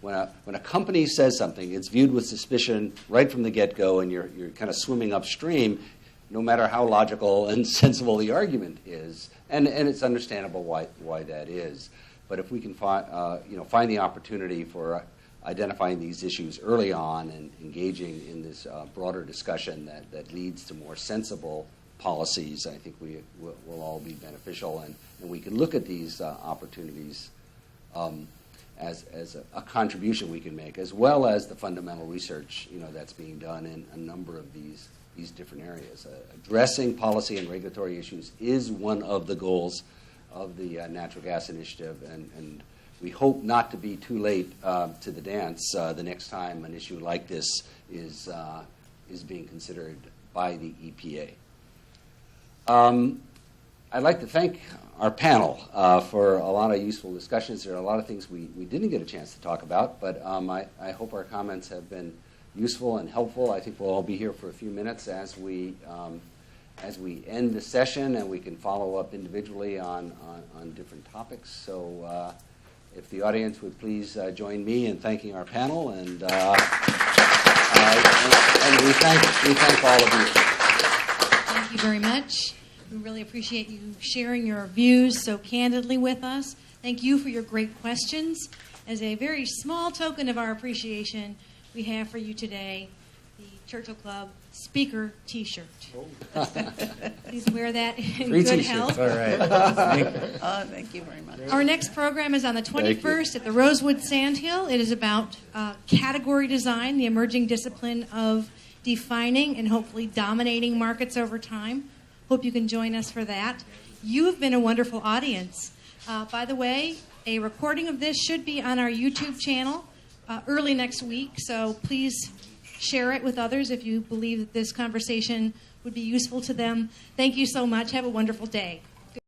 when a company says something, it's viewed with suspicion right from the get-go, and you're kind of swimming upstream, no matter how logical and sensible the argument is, and it's understandable why that is. But if we can find the opportunity for identifying these issues early on and engaging in this broader discussion that leads to more sensible policies, I think we will all be beneficial, and we can look at these opportunities as a contribution we can make, as well as the fundamental research that's being done in a number of these different areas. Addressing policy and regulatory issues is one of the goals of the Natural Gas Initiative, and we hope not to be too late to the dance the next time an issue like this is being considered by the EPA. I'd like to thank our panel for a lot of useful discussions. There are a lot of things we didn't get a chance to talk about, but I hope our comments have been useful and helpful. I think we'll all be here for a few minutes as we end the session, and we can follow up individually on different topics. So if the audience would please join me in thanking our panel, and we thank all of you. Thank you very much. We really appreciate you sharing your views so candidly with us. Thank you for your great questions. As a very small token of our appreciation, we have for you today the Churchill Club speaker T-shirt. Please wear that in Free good T-shirts. health. All right. Thank you very much. Our next program is on the 21st at the Rosewood Sandhill. It is about category design, the emerging discipline of defining and hopefully dominating markets over time. Hope you can join us for that. You have been a wonderful audience. By the way, a recording of this should be on our YouTube channel early next week, so please share it with others if you believe that this conversation would be useful to them. Thank you so much. Have a wonderful day.